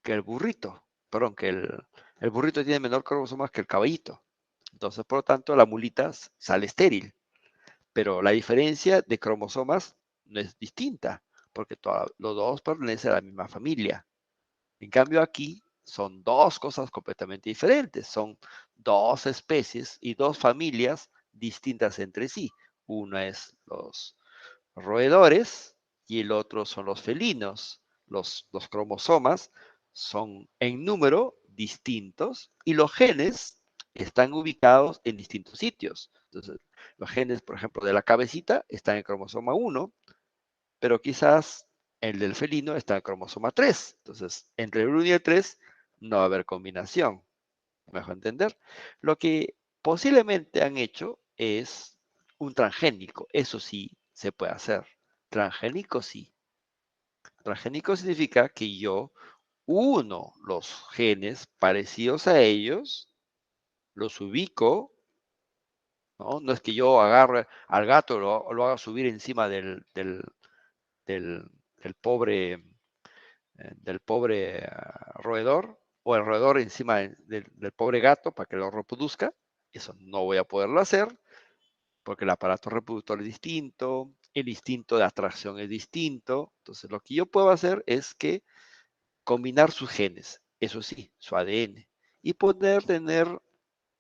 que el burrito. Perdón, el burrito tiene menor cromosomas que el caballito. Entonces, por lo tanto, la mulita sale estéril. Pero la diferencia de cromosomas no es distinta, porque los dos pertenecen a la misma familia. En cambio, aquí son dos cosas completamente diferentes. Son dos especies y dos familias distintas entre sí. Una es los roedores y el otro son los felinos. Los cromosomas son en número distintos y los genes están ubicados en distintos sitios. Entonces, los genes, por ejemplo, de la cabecita están en cromosoma 1, pero quizás el del felino está en cromosoma 3. Entonces, entre el 1 y el 3 no va a haber combinación. ¿Me dejo entender? Lo que posiblemente han hecho es un transgénico. Eso sí se puede hacer. Transgénico sí. Transgénico significa que yo uno los genes parecidos a ellos, los ubico, ¿no? No es que yo agarre al gato y lo haga subir encima del, del pobre, roedor, o el roedor encima del pobre gato para que lo reproduzca. Eso no voy a poderlo hacer porque el aparato reproductor es distinto, el instinto de atracción es distinto. Entonces, lo que yo puedo hacer es que combinar sus genes, eso sí, su ADN, y poder tener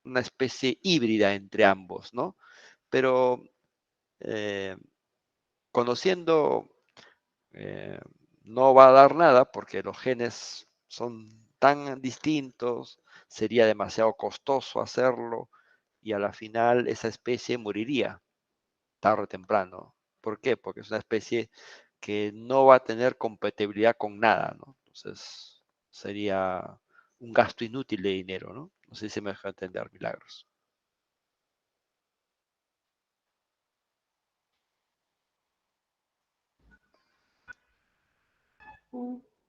una especie híbrida entre ambos, ¿no? Pero eh, conociendo, eh, no va a dar nada porque los genes son tan distintos, sería demasiado costoso hacerlo y a la final esa especie moriría tarde o temprano. ¿Por qué? Porque es una especie que no va a tener compatibilidad con nada, ¿no? Entonces sería un gasto inútil de dinero, ¿no? No sé si me deja entender, Milagros.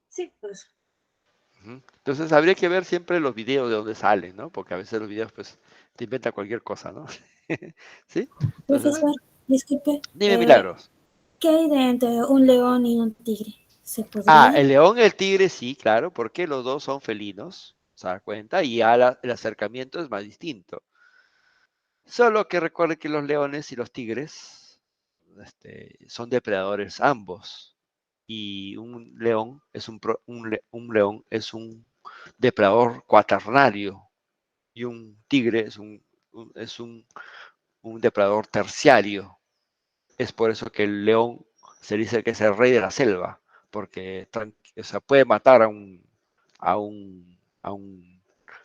sí, pues. Ujú. Entonces habría que ver siempre los videos de dónde salen, ¿no? Porque a veces los videos pues te inventan cualquier cosa, ¿no? ¿Sí? Entonces, Profesor, disculpe, dime, Milagros. ¿Qué hay de entre un león y un tigre? ¿Se Ah, podría? el león y el tigre sí, claro, porque los dos son felinos, ¿se da cuenta? Y el acercamiento es más distinto. Solo que recuerde que los leones y los tigres son depredadores ambos. Y un león es un león es un depredador cuaternario y un tigre es un depredador terciario. Es por eso que el león se dice que es el rey de la selva, porque o sea, puede matar a un, a un,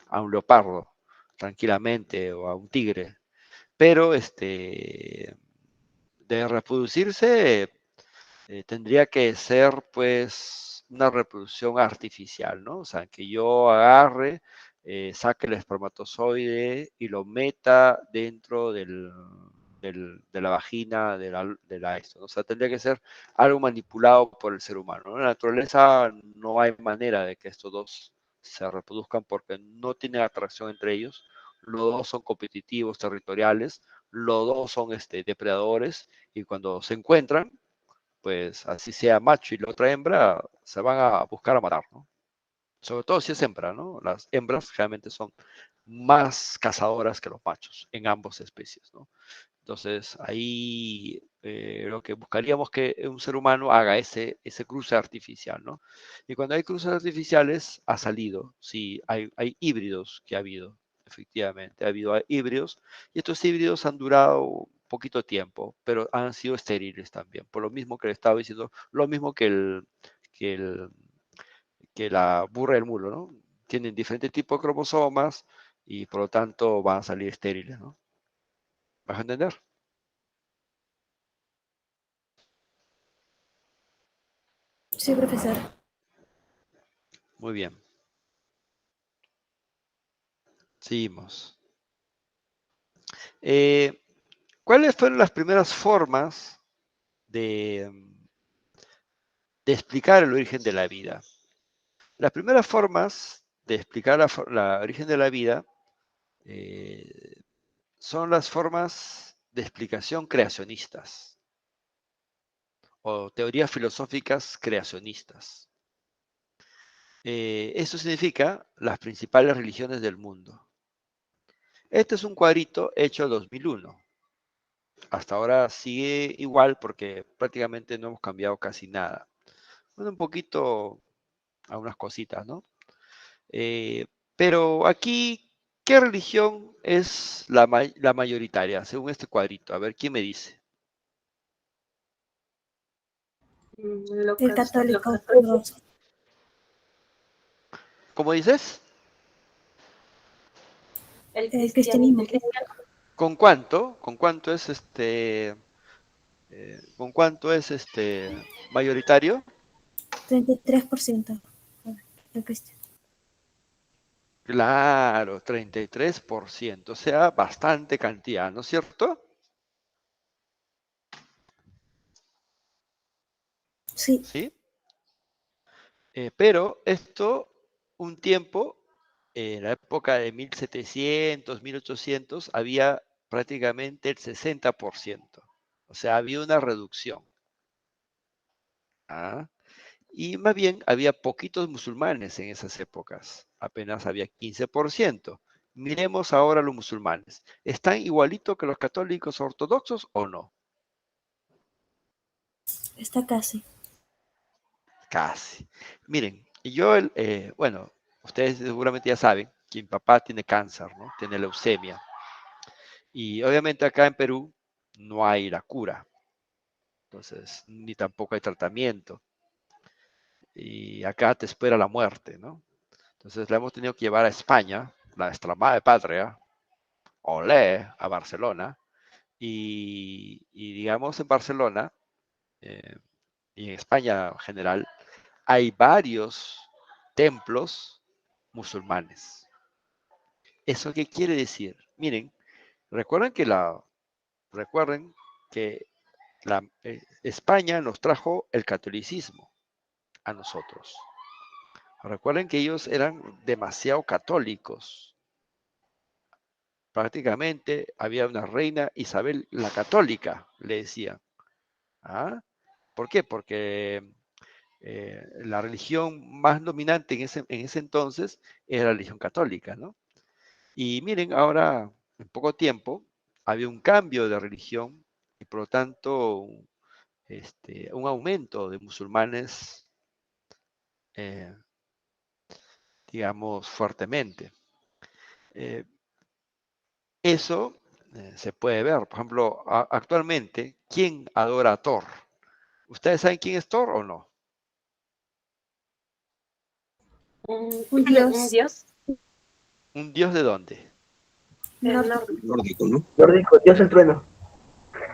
a un leopardo tranquilamente o a un tigre, pero de reproducirse tendría que ser pues una reproducción artificial, ¿no? O sea, que yo agarre, saque el espermatozoide y lo meta dentro de la vagina ¿no? O sea, tendría que ser algo manipulado por el ser humano, ¿no? En la naturaleza no hay manera de que estos dos se reproduzcan porque no tienen atracción entre ellos, los dos son competitivos, territoriales, los dos son depredadores y cuando se encuentran, pues así sea macho y la otra hembra, se van a buscar a matar, ¿no? Sobre todo si es hembra, ¿no? Las hembras realmente son más cazadoras que los machos en ambas especies, ¿no? Entonces, ahí lo que buscaríamos que un ser humano haga ese cruce artificial, ¿no? Y cuando hay cruces artificiales, ha salido, sí, hay híbridos que ha habido, efectivamente, ha habido híbridos, y estos híbridos han durado poquito tiempo, pero han sido estériles también, por lo mismo que le estaba diciendo, lo mismo que, el, que la burra y el mulo, ¿no? Tienen diferentes tipos de cromosomas y por lo tanto van a salir estériles, ¿no? ¿Vas a entender? Sí, profesor. Muy bien. Seguimos. Eh, ¿Cuáles fueron las primeras formas de, de explicar el origen de la vida? Las primeras formas de explicar la origen de la vida son las formas de explicación creacionistas o teorías filosóficas creacionistas. Eso significa las principales religiones del mundo. Este es un cuadrito hecho en 2001. Hasta ahora sigue igual porque prácticamente no hemos cambiado casi nada. Bueno, un poquito a unas cositas, ¿no? Pero aquí, ¿qué religión es la mayoritaria según este cuadrito? A ver, ¿quién me dice? Lo El que católico ortodoxo. ¿Cómo dices? el El cristianismo. cristianismo. ¿Con cuánto? ¿Con cuánto es mayoritario? 33%. El cristiano. Claro, 33%, o sea, bastante cantidad, ¿no es cierto? Sí, Sí. Pero esto, un tiempo, en la época de 1700, 1800, había prácticamente el 60%. O sea, había una reducción. ¿Ah? Y más bien había poquitos musulmanes en esas épocas. Apenas había 15%. Miremos ahora los musulmanes. ¿Están igualitos que los católicos ortodoxos o no? está casi. Casi. Miren, bueno, ustedes seguramente ya saben que mi papá tiene cáncer, ¿no? Tiene leucemia. Y obviamente acá en Perú no hay la cura, entonces, ni tampoco hay tratamiento. Y acá te espera la muerte, ¿no? Entonces la hemos tenido que llevar a España, nuestra madre patria, olé, a Barcelona. Y digamos en Barcelona eh, y en España en general, hay varios templos musulmanes. ¿Eso qué quiere decir? Miren, recuerden que recuerden que España nos trajo el catolicismo a nosotros. Recuerden que ellos eran demasiado católicos. Prácticamente había una reina Isabel la católica, le decían. ¿Ah? ¿Por qué? Porque la religión más dominante en ese entonces era la religión católica, ¿no? Y miren, ahora, en poco tiempo, había un cambio de religión y por lo tanto un aumento de musulmanes, eh, digamos, fuertemente. Eh, Eso se puede ver. Por ejemplo, actualmente, ¿quién adora a Thor? ¿Ustedes saben quién es Thor o no? Un Un dios dios ¿Un dios de dónde? nórdico. nórdico. Nórdico, ¿no? Nórdico, Dios el trueno.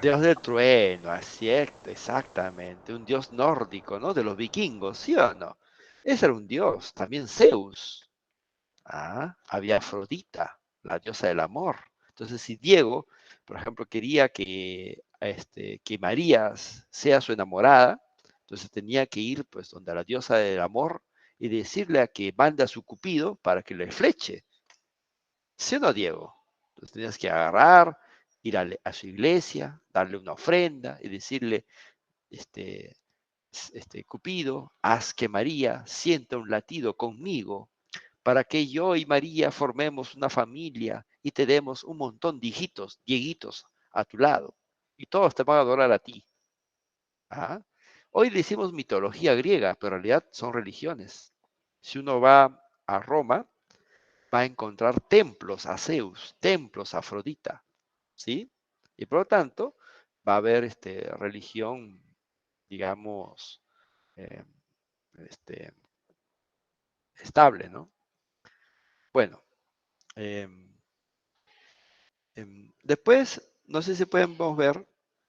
Dios del trueno, así es, exactamente. Un dios nórdico, ¿no? De los vikingos, ¿sí o no? Ese era un dios. También Zeus. Había Afrodita, la diosa del amor. Entonces, si Diego, por ejemplo, quería que María sea su enamorada, entonces tenía que ir pues donde la diosa del amor y decirle a que mande a su cupido para que le fleche. ¿Sí o no, Diego? Entonces tenías que agarrar, ir a su iglesia, darle una ofrenda y decirle, este, Cupido, haz que María sienta un latido conmigo para que yo y María formemos una familia y te demos un montón de hijitos, dieguitos a tu lado. Y todos te van a adorar a ti. ¿Ah? Hoy le hicimos mitología griega, pero en realidad son religiones. Si uno va a Roma, va a encontrar templos a Zeus, templos a Afrodita, ¿sí? Y por lo tanto, va a haber religión, digamos, eh, este, estable, ¿no? Bueno, em, después, no sé si podemos ver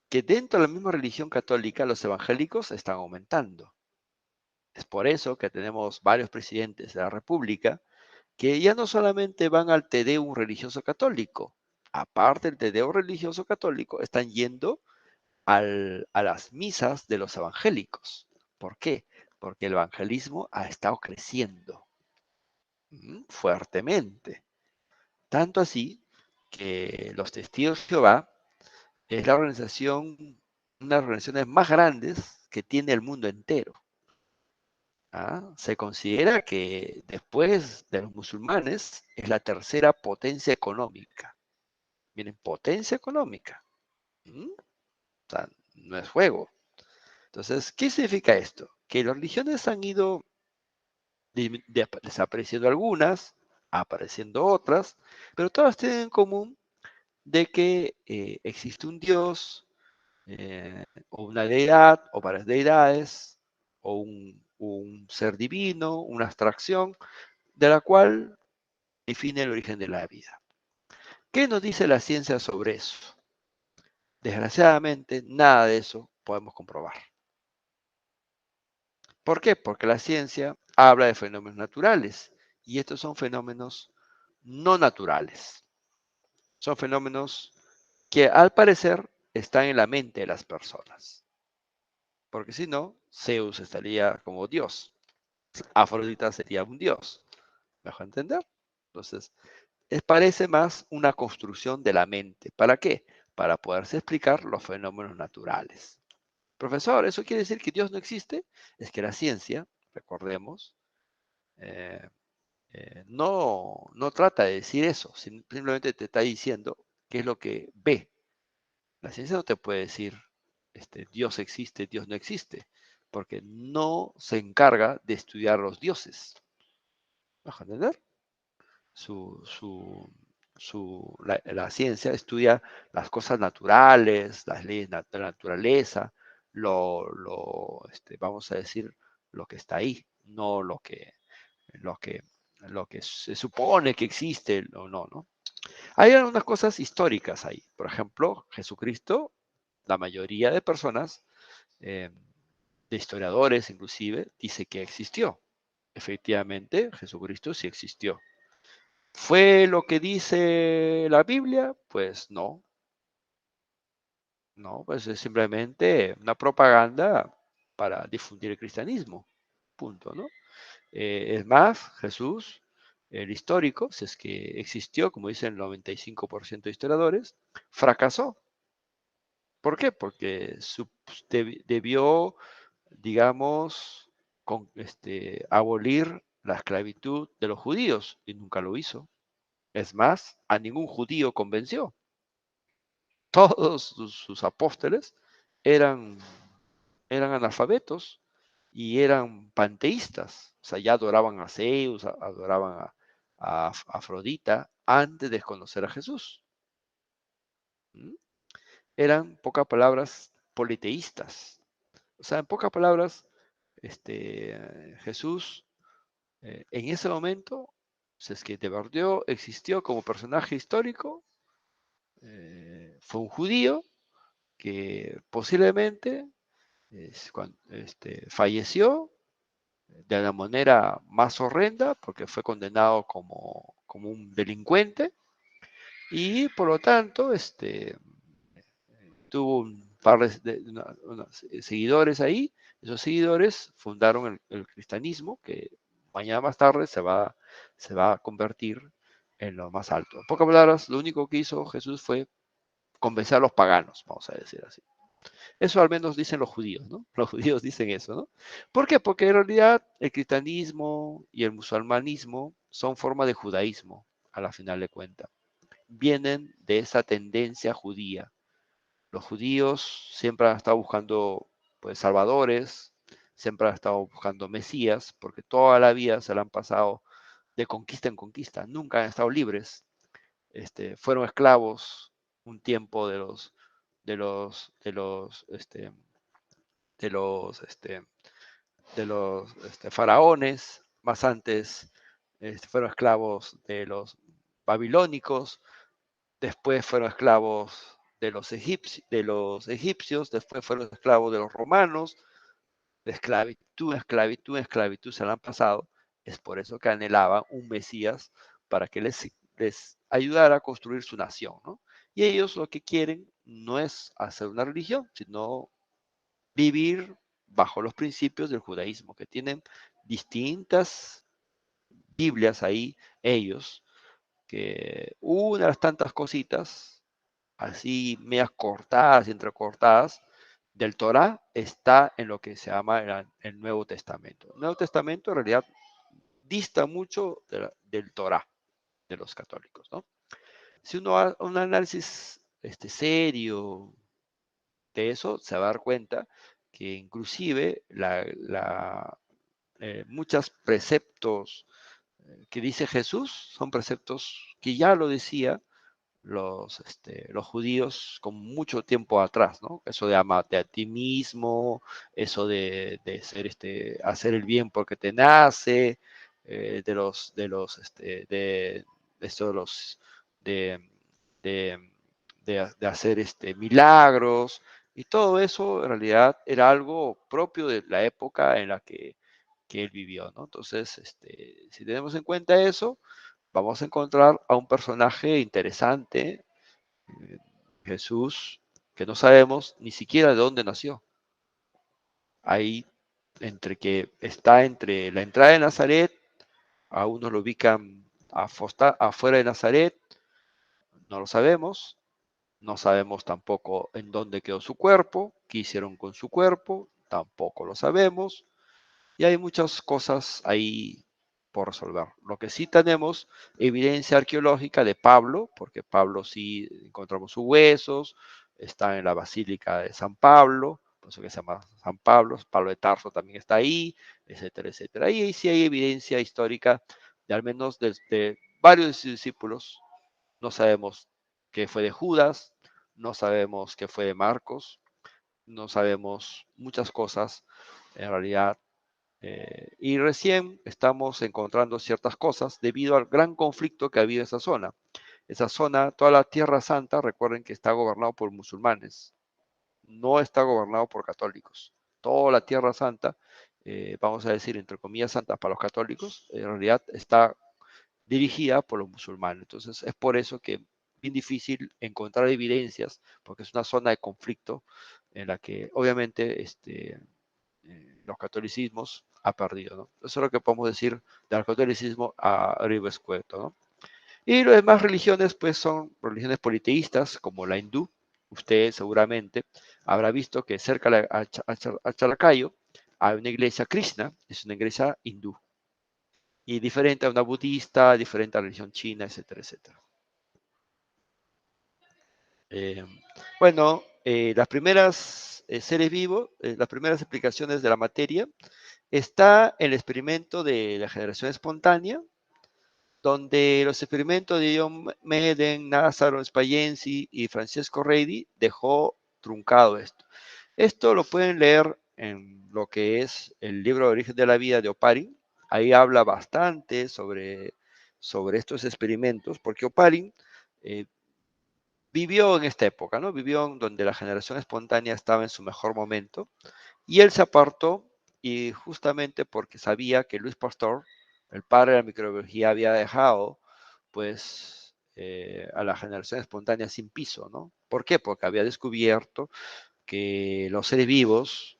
que dentro de la misma religión católica los evangélicos están aumentando. Es por eso que tenemos varios presidentes de la República que ya no solamente van al Te Deum religioso católico, aparte del Te Deum religioso católico, están yendo a las misas de los evangélicos. ¿Por qué? Porque el evangelismo ha estado creciendo fuertemente. Tanto así que los testigos de Jehová es la organización, una de las organizaciones más grandes que tiene el mundo entero. Se considera que después de los musulmanes es la tercera potencia económica. Miren, potencia económica. O sea, no es juego. Entonces, ¿qué significa esto? Que las religiones han ido desapareciendo algunas, apareciendo otras, pero todas tienen en común de que existe un Dios, o una deidad, o varias deidades, o un ser divino, una abstracción, de la cual define el origen de la vida. ¿Qué nos dice la ciencia sobre eso? Desgraciadamente, nada de eso podemos comprobar. ¿Por qué? Porque la ciencia habla de fenómenos naturales y estos son fenómenos no naturales. Son fenómenos que al parecer están en la mente de las personas. Porque si no, Zeus estaría como Dios. Afrodita sería un Dios. ¿Me dejo entender? Entonces, parece más una construcción de la mente. ¿Para qué? Para poderse explicar los fenómenos naturales. Profesor, ¿eso quiere decir que Dios no existe? Es que la ciencia, recordemos, eh, no trata de decir eso, simplemente te está diciendo qué es lo que ve. La ciencia no te puede decir, Dios existe, Dios no existe, porque no se encarga de estudiar los dioses. ¿Vas a entender? La ciencia estudia las cosas naturales, las leyes de la naturaleza, vamos a decir, lo que está ahí, no lo que, lo que se supone que existe o no, ¿no? Hay algunas cosas históricas ahí. Por ejemplo, Jesucristo, la mayoría de personas, de historiadores inclusive, dice que existió. Efectivamente, Jesucristo sí existió. ¿Fue lo que dice la Biblia? Pues no. No, pues es simplemente una propaganda para difundir el cristianismo. Punto, ¿no? Es más, Jesús, el histórico, si es que existió, como dicen el 95% de historiadores, fracasó. ¿Por qué? Porque debió, digamos, abolir la esclavitud de los judíos y nunca lo hizo. Es más, a ningún judío convenció. Todos sus apóstoles eran, eran analfabetos y eran panteístas. O sea, ya adoraban a Zeus, adoraban a Afrodita antes de conocer a Jesús. ¿Mm? Eran, en pocas palabras, politeístas. O sea, en pocas palabras, Jesús en ese momento, si es que de verdad existió como personaje histórico, fue un judío que posiblemente falleció de la manera más horrenda porque fue condenado como un delincuente y por lo tanto tuvo un par unos seguidores ahí. Esos seguidores fundaron el cristianismo que mañana más tarde se va a convertir en lo más alto. En pocas palabras, lo único que hizo Jesús fue convencer a los paganos, vamos a decir así. Eso al menos dicen los judíos, ¿no? Los judíos dicen eso, ¿no? ¿Por qué? Porque en realidad el cristianismo y el musulmanismo son forma de judaísmo, a la final de cuentas. Vienen de esa tendencia judía. Los judíos siempre han estado buscando, pues, salvadores, siempre han estado buscando mesías, porque toda la vida se la han pasado de conquista en conquista, nunca han estado libres. Fueron esclavos un tiempo de los, de los, este, de los, este, de los faraones, más antes fueron esclavos de los babilónicos, después fueron esclavos de los egipcios, después fueron esclavos de los romanos, de esclavitud, esclavitud, esclavitud se la han pasado. Es por eso que anhelaban un Mesías para que les ayudara a construir su nación, ¿no? Y ellos lo que quieren no es hacer una religión, sino vivir bajo los principios del judaísmo, que tienen distintas Biblias ahí, ellos, que una de las tantas cositas, así medias cortadas y entrecortadas, del Torá está en lo que se llama el Nuevo Testamento. El Nuevo Testamento en realidad dista mucho del Torá de los católicos, ¿no? Si uno hace un análisis serio de eso, se va a dar cuenta que inclusive muchos preceptos que dice Jesús son preceptos que ya lo decía los judíos con mucho tiempo atrás, ¿no? Eso de amarte a ti mismo, eso de ser, hacer el bien porque te nace, de esto de, de, de hacer milagros, y todo eso en realidad era algo propio de la época en la que él vivió, ¿no? Entonces, si tenemos en cuenta eso, vamos a encontrar a un personaje interesante, eh, Jesús, que no sabemos ni siquiera de dónde nació. Ahí, entre que está entre la entrada de Nazaret, a unos lo ubican afuera de Nazaret, no lo sabemos. No sabemos tampoco en dónde quedó su cuerpo, qué hicieron con su cuerpo, tampoco lo sabemos. Y hay muchas cosas ahí por resolver. Lo que sí tenemos evidencia arqueológica de Pablo, porque Pablo sí encontramos sus huesos, está en la Basílica de San Pablo, por eso que se llama San Pablo, Pablo de Tarso también está ahí, etcétera, etcétera. Y ahí sí hay evidencia histórica de al menos de varios de sus discípulos. No sabemos qué fue de Judas, no sabemos qué fue de Marcos, no sabemos muchas cosas en realidad, y recién estamos encontrando ciertas cosas debido al gran conflicto que ha habido en esa zona. Esa zona, toda la Tierra Santa, recuerden que está gobernado por musulmanes, no está gobernado por católicos. Toda la Tierra Santa, vamos a decir entre comillas santas para los católicos, en realidad está dirigida por los musulmanes. Entonces es por eso que es bien difícil encontrar evidencias, porque es una zona de conflicto en la que obviamente los catolicismos ha perdido, ¿no? Eso es lo que podemos decir del catolicismo a Ribes Cueto, ¿no? Y las demás religiones, pues, son religiones politeístas, como la hindú. usted seguramente habrá visto que cerca de Chalacayo hay una iglesia Krishna, es una iglesia hindú, y diferente a una budista, diferente a la religión china, etcétera, etcétera. Eh, bueno, las primeras seres vivos, las primeras explicaciones de la materia, está el experimento de la generación espontánea, donde los experimentos de John Meden, Nazaro Spayensi y Francesco Reidi dejó truncado esto. Esto lo pueden leer en lo que es el libro de Origen de la Vida de Oparin. Ahí habla bastante sobre estos experimentos, porque Oparin vivió en esta época, ¿no? Vivió en donde la generación espontánea estaba en su mejor momento, y él se apartó, y justamente porque sabía que Luis Pasteur, el padre de la microbiología, había dejado, pues, a la generación espontánea sin piso, ¿no? ¿Por qué? Porque había descubierto que los seres vivos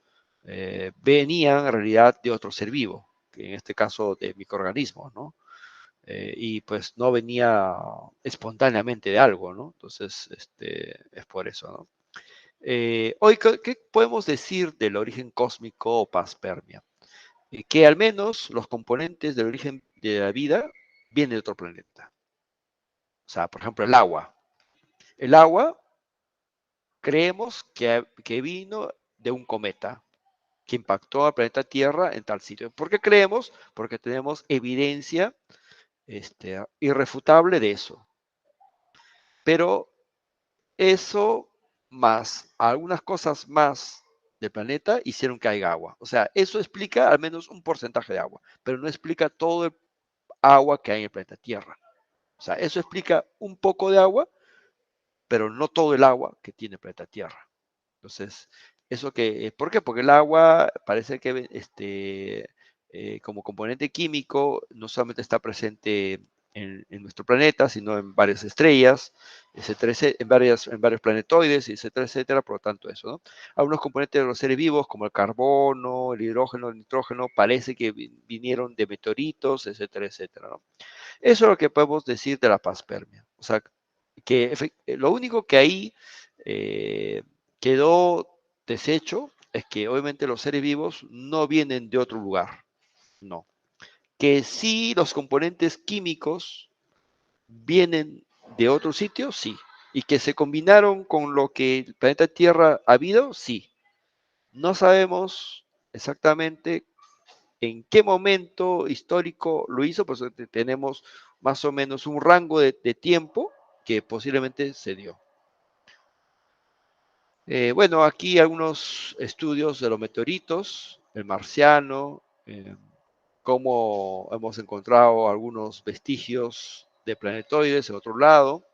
venían en realidad de otro ser vivo, que en este caso de microorganismos, ¿no? Y pues no venía espontáneamente de algo, ¿no? Entonces, es por eso, ¿no? Hoy, ¿qué podemos decir del origen cósmico o panspermia? Que al menos los componentes del origen de la vida vienen de otro planeta. O sea, por ejemplo, el agua. El agua creemos que vino de un cometa que impactó al planeta Tierra en tal sitio. ¿Por qué creemos? Porque tenemos evidencia irrefutable de eso. Pero eso más algunas cosas más del planeta hicieron que haya agua. O sea, eso explica al menos un porcentaje de agua, pero no explica todo el agua que hay en el planeta Tierra. O sea, eso explica un poco de agua, pero no todo el agua que tiene el planeta Tierra. Entonces, ¿por qué? Porque el agua parece que como componente químico no solamente está presente en nuestro planeta, sino en varias estrellas, etcétera, en varios planetoides, etcétera, etcétera, por lo tanto eso, ¿no? Algunos componentes de los seres vivos, como el carbono, el hidrógeno, el nitrógeno, parece que vinieron de meteoritos, etcétera, etcétera, ¿no? Eso es lo que podemos decir de la panspermia. O sea, que lo único que ahí eh, quedó deshecho es que obviamente los seres vivos no vienen de otro lugar, no. Que sí los componentes químicos vienen de otro sitio, sí. Y que se combinaron con lo que el planeta Tierra ha habido, sí. No sabemos exactamente en qué momento histórico lo hizo, pues tenemos más o menos un rango de tiempo que posiblemente se dio. Bueno, aquí algunos estudios de los meteoritos, el marciano, cómo hemos encontrado algunos vestigios de planetoides en otro lado.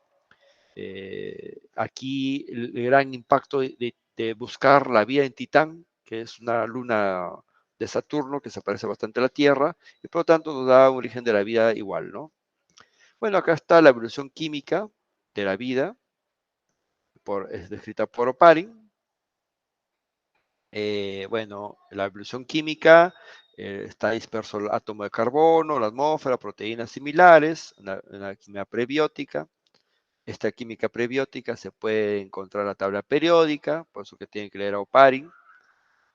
Aquí el gran impacto de buscar la vida en Titán, que es una luna de Saturno que se parece bastante a la Tierra, y por lo tanto nos da un origen de la vida igual, ¿no? Bueno, acá está la evolución química de la vida, es descrita por Oparin. Bueno, la evolución química está disperso el átomo de carbono, la atmósfera, proteínas similares, una química prebiótica. Esta química prebiótica se puede encontrar en la tabla periódica, por eso que tienen que leer a Oparin.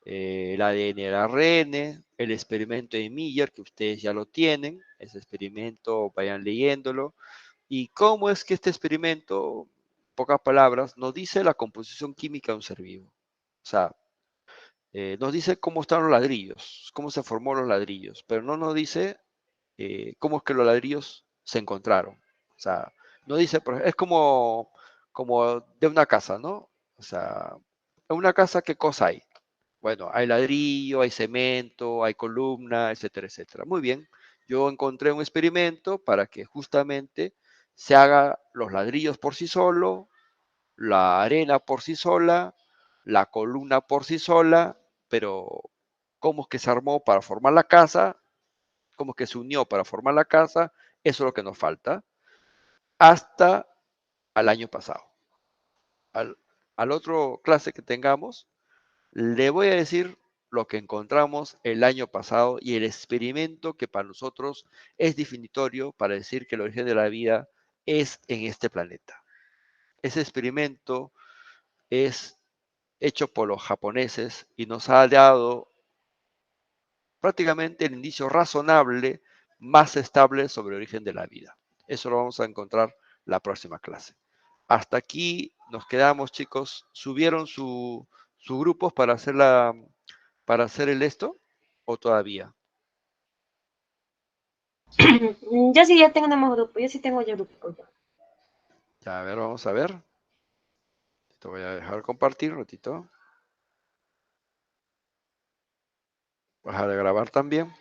El ADN, el ARN, el experimento de Miller, que ustedes ya lo tienen, ese experimento vayan leyéndolo. ¿Y cómo es que este experimento, pocas palabras, nos dice la composición química de un ser vivo? O sea, nos dice cómo están los ladrillos, cómo se formó los ladrillos, pero no nos dice cómo es que los ladrillos se encontraron. O sea, no dice, es como de una casa, ¿no? O sea, en una casa, ¿qué cosa hay? Bueno, hay ladrillo, hay cemento, hay columna, etcétera, etcétera. Muy bien, yo encontré un experimento para que justamente se haga los ladrillos por sí solo, la arena por sí sola, la columna por sí sola, pero cómo es que se armó para formar la casa, cómo es que se unió para formar la casa, eso es lo que nos falta, hasta al año pasado. Al otro clase que tengamos, le voy a decir lo que encontramos el año pasado y el experimento que para nosotros es definitorio para decir que el origen de la vida es en este planeta. Ese experimento es hecho por los japoneses y nos ha dado prácticamente el indicio razonable más estable sobre el origen de la vida. Eso lo vamos a encontrar la próxima clase. Hasta aquí nos quedamos, chicos. ¿Subieron sus grupos para hacer el esto o todavía? Yo sí ya tenemos grupo, yo sí tengo ya grupo. Ya, a ver, vamos a ver. Te voy a dejar compartir un ratito. Voy a dejar de grabar también.